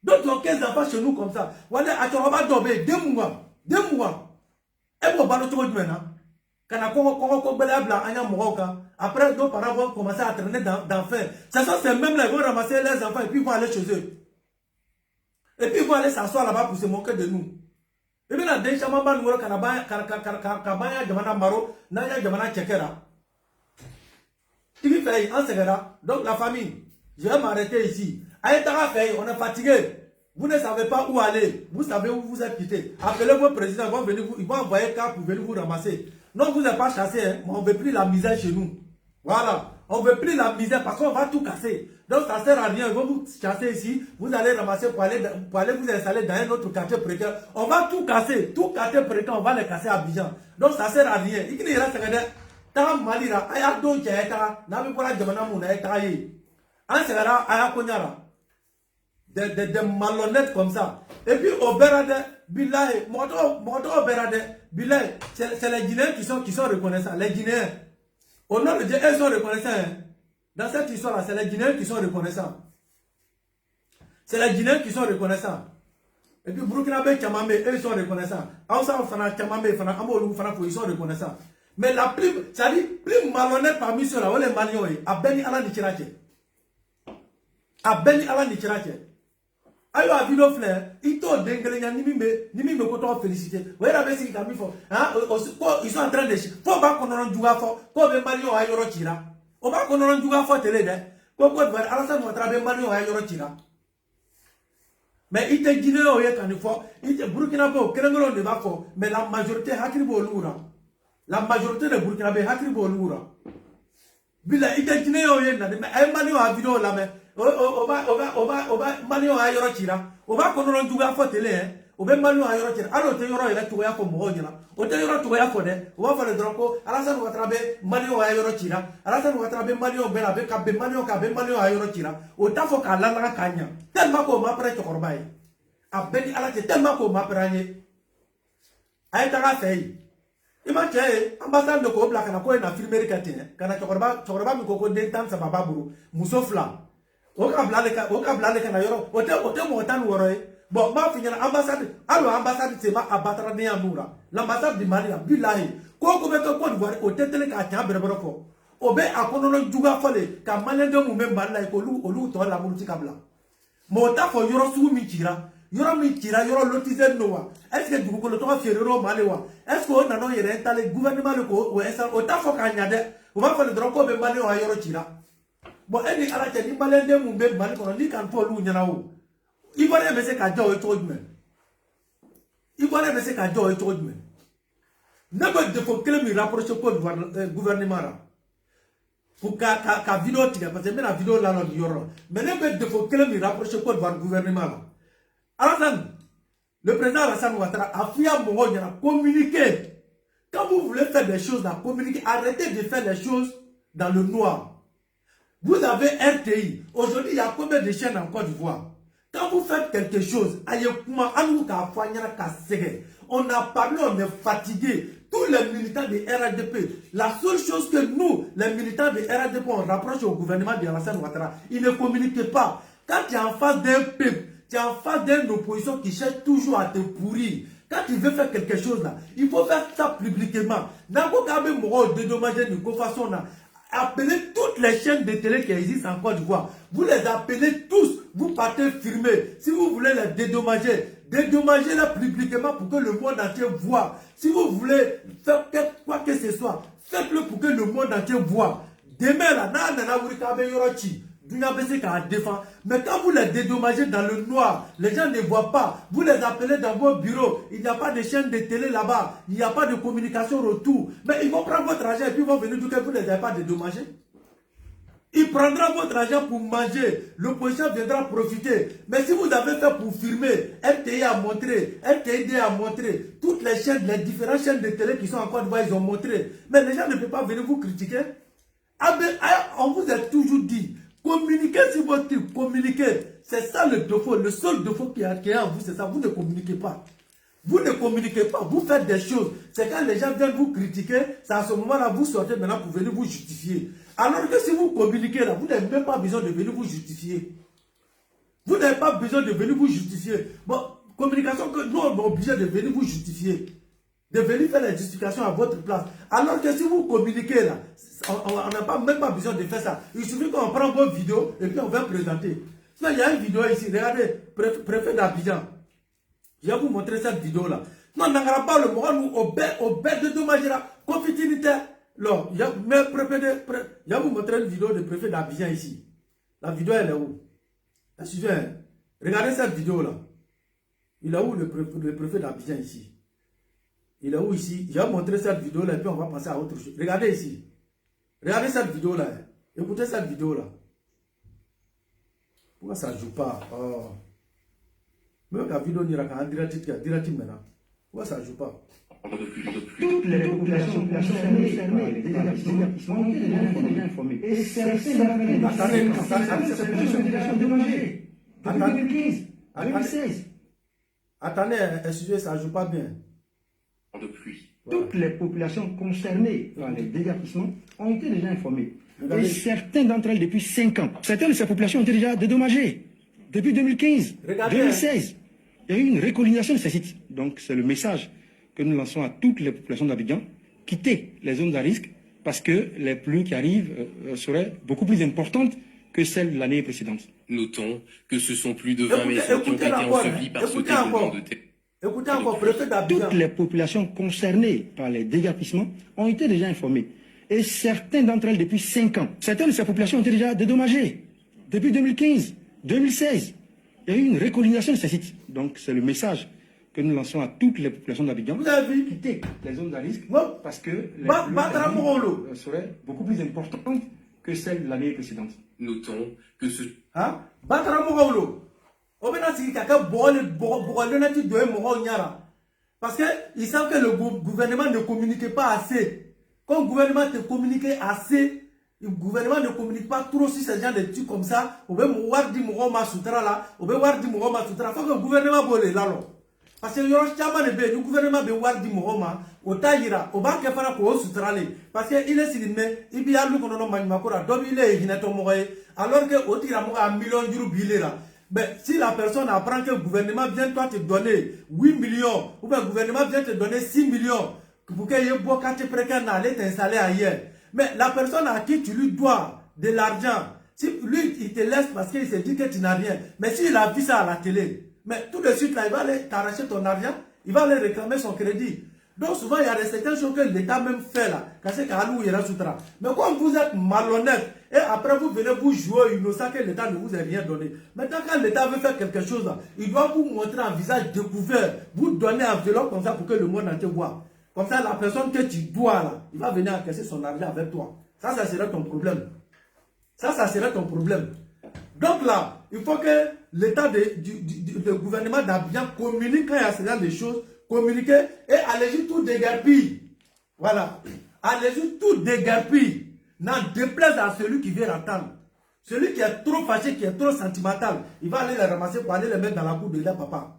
Donc, ils ont 15 enfants chez nous comme ça. Voilà, à Toroba Dobé, 2 mois. Et bon, bah, l'autre maintenant. Quand on a après, nos parents vont commencer à traîner d'enfants. Ce sont ces mêmes-là, ils vont ramasser les enfants et puis ils vont aller chez eux. Et puis ils vont aller s'asseoir là-bas pour se moquer de nous. Et bien là, déjà, maman, nous avons Kabaya, Jamana Maro, Naya, Jamana Tchekera. Il fait un segara. Donc la famille, je vais m'arrêter ici. Aïtara fait, on est fatigué. Vous ne savez pas où aller. Vous savez où vous êtes quitté. Appelez vos présidents, ils vont envoyer car pour venir vous ramasser. Non, vous n'êtes pas chassé, hein, mais on ne veut plus la misère chez nous. Voilà. On ne veut plus la misère parce qu'on va tout casser. Donc ça ne sert à rien. Ils vont vous chasser ici. Vous allez ramasser pour aller vous installer dans un autre quartier précaire. On va tout casser. Tout quartier précaire, on va les casser à Abidjan. Donc ça ne sert à rien. Il y a des malira. Il y a d'autres qui des malhonnêtes comme ça. Et puis au Berade, Billahi, Moto Berade, Billahi, c'est les Guinéens qui sont reconnaissants. Les Guinéens. Au nom de Dieu, elles sont reconnaissants. Hein. Dans cette histoire-là, c'est les Guinéens qui sont reconnaissants. C'est les Guinéens qui sont reconnaissants. Et puis Burkinabé, Tchamamé, eux ils sont reconnaissants. Aoussa, Fana, Tchamamé, Fana, Amolou, Fana, ils sont reconnaissants. Mais la plus, c'est-à-dire, plus malhonnête parmi ceux-là, les Maliens, à Beni Ala Nichirache. À Beni Ala Nichirache. Ayo a vidéo fleur, il t'a dengelé, ni me koto félicité. Vous voyez la bête qui a mis fort. Ils sont en train de chier. Faut pas qu'on en joue à fort. Faut bien Maliens à Yoro Tira. Faut pas qu'on en joue à fort télé. Faut qu'on va Alassane Ouattara bien Maliens à Yoro Tira. Mais il te Guinée au yé quand il faut. Il te Burkinabé au Kéréngolo ne va fort. Mais la majorité Hakribo Loura. La majorité de Burkinabé Hakribo Loura. Bila il te Guinée au yé. Mais un Malien à vidéo là mais. Oba Malien à Yoro Tira. Oba qu'on en joue à fort télé. Oba Malien à Yoro Tira. Alors te Yoro est tout à fond Mohogna. Ote Yoro tout à fond. Oba faire le dronco. Alassane Ouattara Malien à Yoro Tira. Alassane Ouattara Malien Benabe Kabe Malien Kabe Malien à Yoro Tira. Ota faut qu'à l'anna Kanya. Tellement qu'on m'apprête Chokorbaï. A Beni Ala tellement qu'on m'apprête. Aïtara Fei. Il m'a dit, ambassade de Kobla, quand on a filmé le catin, quand on a Chokorba, Miko Dentan, Sabababuru, Moussofla. Oka blale kana yoro ote montan woro bon ma finya ambassade alors ambassade c'est ma abattra ne amura l'ambassade du Mali billahi ko beto ko d'Ivoire ote tele ka tia berebere fo obe akono no juga fole ka malende mu memba la ko lu olu to la multi kabla mota fo yoro su mi kira yoro lotize noa est-ce que du ko lo to fierero malewa est-ce que on no yere tale gouvernement le ko o esa o ta fo ka nyade o va fole dro ko be male o yoro kira. Bon, elle est à la tête, il m'a l'air de mon bébé, il can pas l'ouvrir. Il va laisser qu'à Joe et Toadman. Il va laisser qu'à Joe et Toadman. N'a pas de faut qu'elle me rapproche pour le gouvernement. Pour qu'à vidéo, parce que la vidéo là, il y aura. Mais n'a pas de faut qu'elle me rapproche pour le gouvernement. Alors, le président Alassane Ouattara a fait un moment de communiquer. Quand vous voulez faire des choses dans communiquer, arrêtez de faire les choses dans le noir. Vous avez RTI. Aujourd'hui, il y a combien de chaînes en Côte d'Ivoire? Quand vous faites quelque chose, on a parlé, on est fatigué. Tous les militants de RADP, la seule chose que nous, les militants de RADP, on rapproche au gouvernement de Alassane Ouattara, ils ne communiquent pas. Quand tu es en face d'un peuple, tu es en face d'une opposition qui cherche toujours à te pourrir. Quand tu veux faire quelque chose là, il faut faire ça publiquement. Appelez toutes les chaînes de télé qui existent en Côte d'Ivoire. Vous les appelez tous. Vous partez filmer. Si vous voulez les dédommager, dédommagez-les publiquement pour que le monde entier voit. Si vous voulez faire quoi que ce soit, faites-le pour que le monde entier voit. Demain, là, mais quand vous les dédommagez dans le noir, les gens ne voient pas. Vous les appelez dans vos bureaux. Il n'y a pas de chaîne de télé là-bas. Il n'y a pas de communication retour. Mais ils vont prendre votre argent et puis ils vont venir dire que vous ne les avez pas dédommagés. Il prendra votre argent pour manger. L'opposition viendra profiter. Mais si vous avez fait pour filmer, RTI a montré, RTID a montré, toutes les chaînes, les différentes chaînes de télé qui sont en Côte d'Ivoire, ils ont montré. Mais les gens ne peuvent pas venir vous critiquer. On vous a toujours dit, communiquez sur votre truc, communiquez. C'est ça le défaut, le seul défaut qu'il y a en vous, c'est ça, vous ne communiquez pas. Vous ne communiquez pas, vous faites des choses. C'est quand les gens viennent vous critiquer, c'est à ce moment-là, vous sortez maintenant pour venir vous justifier. Alors que si vous communiquez là, vous n'avez même pas besoin de venir vous justifier. Vous n'avez pas besoin de venir vous justifier. Bon, communication que nous, on est obligé de venir vous justifier. De venir faire la justification à votre place. Alors que si vous communiquez là, on n'a même pas besoin de faire ça. Il suffit qu'on prend vos vidéos et puis on va présenter. Sinon, il y a une vidéo ici, regardez, préfet d'Abidjan. Je vais vous montrer cette vidéo là. Non, on n'aura pas le moral, nous, au bête de dommage là, confitilité. Alors, je vais vous montrer une vidéo de préfet d'Abidjan ici. La vidéo, elle est où? Regardez cette vidéo là. Il est où le préfet d'Abidjan ici? Il est où ici? Je vais montrer cette vidéo là et puis on va passer à autre chose. Regardez ici. Regardez cette vidéo là. Écoutez cette vidéo là. Pourquoi ça ne joue pas? Oh. Même la vidéo n'ira qu'en direct maintenant. Pourquoi ça ne joue pas? Toutes les populations fermées, les dégâts qui sont déjà informés. Et c'est la dédommagée. Depuis 2015, 2016. Attendez, excusez, ça ne joue pas bien. De pluie. Toutes les populations concernées par les déguerpissements ont été déjà informées. Et certains d'entre elles depuis 5 ans. Certaines de ces populations ont été déjà dédommagées. Depuis 2015, 2016. Il y a eu une récolonisation de ces sites. Donc c'est le message que nous lançons à toutes les populations d'Abidjan. Quitter les zones à risque parce que les pluies qui arrivent seraient beaucoup plus importantes que celles de l'année précédente. Notons que ce sont plus de 20 maisons qui ont été ensevelies par ce tremblement de terre. Écoutez encore, préfet d'Abidjan. Toutes les populations concernées par les déguerpissements ont été déjà informées. Et certains d'entre elles depuis 5 ans. Certaines de ces populations ont été déjà dédommagées. Depuis 2015, 2016. Il y a eu une récolonisation de ces sites. Donc c'est le message que nous lançons à toutes les populations d'Abidjan. Vous avez vu? Quitter les zones à risque parce que les pluies seraient beaucoup plus importantes que celles de l'année précédente. Notons que ce... Hein? Parce qu'ils savent que le gouvernement ne communique pas assez. Quand le gouvernement te communique assez, le gouvernement ne communique pas trop sur ce genre de trucs comme ça. Il faut que le gouvernement bole là. Parce que le gouvernement be wardi mohoma otayira obake fana ko sutrale parce que il est silime ibia lu kono magmakora dobi le hinato moye alors que otira mo a million juru bilera. Ben si la personne apprend que le gouvernement vient toi te donner 8 millions ou bien le gouvernement vient te donner 6 millions pour que y ait beaucoup de précaires n'aller t'installer ailleurs, mais la personne à qui tu lui dois de l'argent, si lui il te laisse parce qu'il se dit que tu n'as rien, mais s'il a vu ça à la télé, mais tout de suite là, il va aller t'arracher ton argent, il va aller réclamer son crédit. Donc souvent, il y a certaines choses que l'État même fait là. Mais quand vous êtes malhonnête, et après vous venez vous jouer innocent que l'État ne vous a rien donné. Maintenant, quand l'État veut faire quelque chose là, il doit vous montrer un visage découvert, vous donner un enveloppe comme ça pour que le monde entier voit. Comme ça, la personne que tu dois là, il va venir encaisser son argent avec toi. Ça serait ton problème. Ça serait ton problème. Donc là, il faut que l'État du gouvernement d'Abidjan communique quand il y a ce genre de choses, communiquer et allez-y tout déguerpille. Voilà. Allez-y tout déguerpille. N'en déplaise à celui qui vient attendre. Celui qui est trop fâché, qui est trop sentimental, il va aller les ramasser pour aller les mettre dans la cour de leur papa.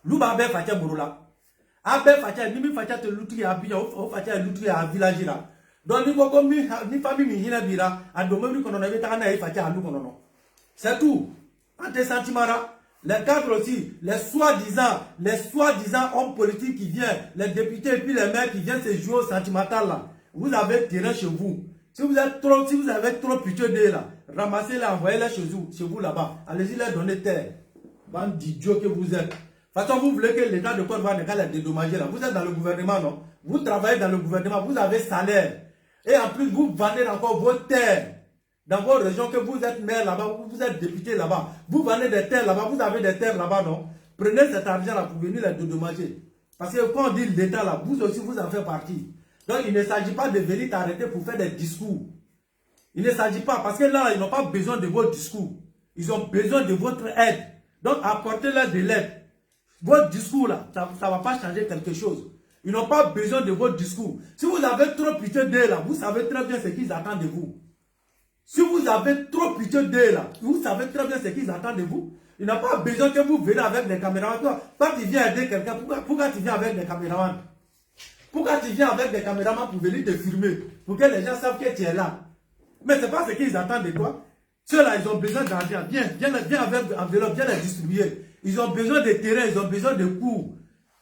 Louba abe fatia burula. Abe fatia, nimi fatia te l'outil à Abidjan, ou fatia l'outil à village là. Donc ni famille mi hina bira, à domaine qu'on en avait tana et fatia à nous qu'on en. C'est tout. En tes sentiments là, les cadres aussi, les soi-disant hommes politiques qui viennent, les députés et puis les maires qui viennent se jouer au sentimental là. Vous avez terrain chez vous. Si vous avez trop pitié d'eux là, ramassez-les, envoyez-les chez vous là-bas. Allez-y les donner terre. Bande d'idiots que vous êtes. De toute façon, vous voulez que l'État de Côte d'Ivoire les dédommager là. Vous êtes dans le gouvernement, non? Vous travaillez dans le gouvernement, vous avez salaire. Et en plus, vous vendez encore vos terres. Dans vos régions, que vous êtes maire là-bas, vous êtes député là-bas, vous vendez des terres là-bas, vous avez des terres là-bas, non? Prenez cet argent-là pour venir les dédommager. Parce que quand on dit l'État là, vous aussi, vous en faites partie. Donc, il ne s'agit pas de venir t'arrêter pour faire des discours. Il ne s'agit pas, parce que là, ils n'ont pas besoin de votre discours. Ils ont besoin de votre aide. Donc, apportez-leur de l'aide. Votre discours là, ça ne va pas changer quelque chose. Ils n'ont pas besoin de votre discours. Si vous avez trop pitié d'eux là, vous savez très bien ce qu'ils attendent de vous. Si vous avez trop pitié d'eux là, vous savez très bien ce qu'ils attendent de vous. Il n'a pas besoin que vous veniez avec des caméramans. Quand tu viens aider quelqu'un, pourquoi tu viens avec des caméramans? Pourquoi tu viens avec des caméramans pour venir te filmer? Pour que les gens savent que tu es là. Mais ce n'est pas ce qu'ils attendent de toi. Ceux-là, ils ont besoin d'argent. Viens avec enveloppe, viens les distribuer. Ils ont besoin de terrain, ils ont besoin de cours.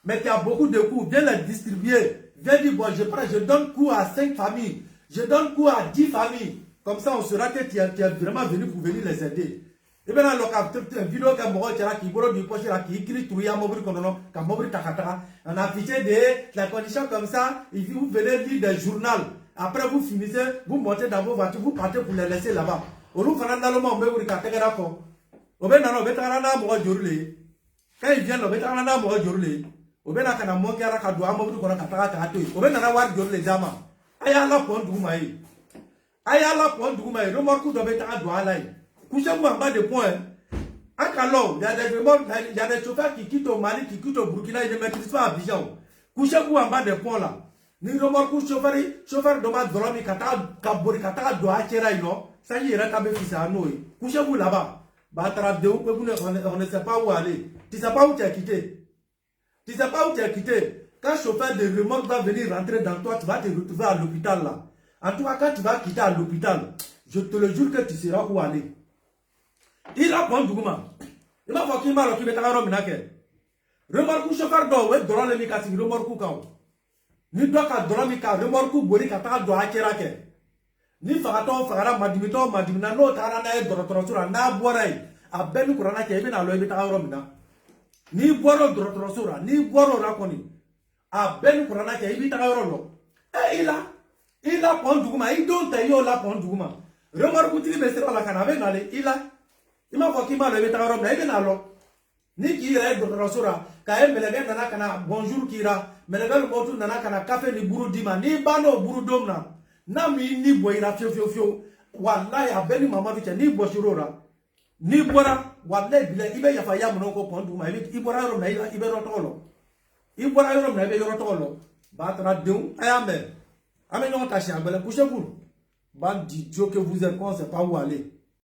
Mais tu as beaucoup de cours, viens les distribuer. Viens dire, bon, je donne cours à 5 familles. Je donne cours à 10 familles. Comme ça, on saura que tu es vraiment venu pour venir les aider. Et bien, la vidéo que moi, qui bolo du poche là, qui écrit tout ya mobile konono, ka mobile takata, on a affiché la condition comme ça, vous venez lire des journaux. Après, vous finissez, vous montez dans vos voitures, vous partez pour les laisser là-bas. Au lieu de faire le moment, on va faire au ben non, betarana mo jorule. Quand il vient, le betarana mo jorule. Au ben na mo kara ka doa mobile kono kataka ka to. Au ben na war jorule jama. Aya la pon du mai. Aya la pon du mai. Remorque do betara doa là. Couchez-vous en bas de point. À Kalon, il y a des chauffeurs qui quittent au Mali, qui quittent au Burkina, ils ne maîtrisent pas Abidjan. Couchez-vous en bas de point là. Ni remorque chauffeur de ma dromi kata doa chera ino. Ça y est, il fisa noi. Couchez-vous là-bas. On ne sait pas où aller. Tu ne sais pas où tu as quitté. Tu ne sais pas où tu as quitté. quand le chauffeur de remorque va venir rentrer dans toi, tu vas te retrouver à l'hôpital là. En tout cas, quand tu vas quitter à l'hôpital, je te le jure que tu seras où aller. Il a pris un document. Il m'a fait qu'il m'a retrouvé dans la minake. Remorque chauffeur d'eau, ouais, dans le mikati, remorque kao. Ni doit qu'à dans le mikati, remorque bori kata doit akérake. Ni fagaton fagara madimito madimina no tara na e dorotorosura na borai. A benu kurana ke ebe na lo ebe ta romina. Ni boro dorotorosura, ni boro rakoni. A benu kurana ke ebe ta rono. Il a pris un document, il donne taillot là pour un document. Remorque tu me sera la canave nale, il m'a fait qu'il m'a levé ta robe, il est là. Ni qui est de Rasura, quand me lève nana kana bonjour kira, me lève le bonjour nana kana café ni buru dima, ni bano buru domna. Na mi ni boira fio fio fio. Wallahi a beni mama vicha ni boshurora. Ni bora wallahi bila ibe ya faya monoko pondu ma ibe ibora ro na ibe rotolo. Ibora ro na ibe rotolo. Batra deun ayame. Amen non taché abele couchez-vous. Bande d'idiot que vous êtes, on sait pas où aller.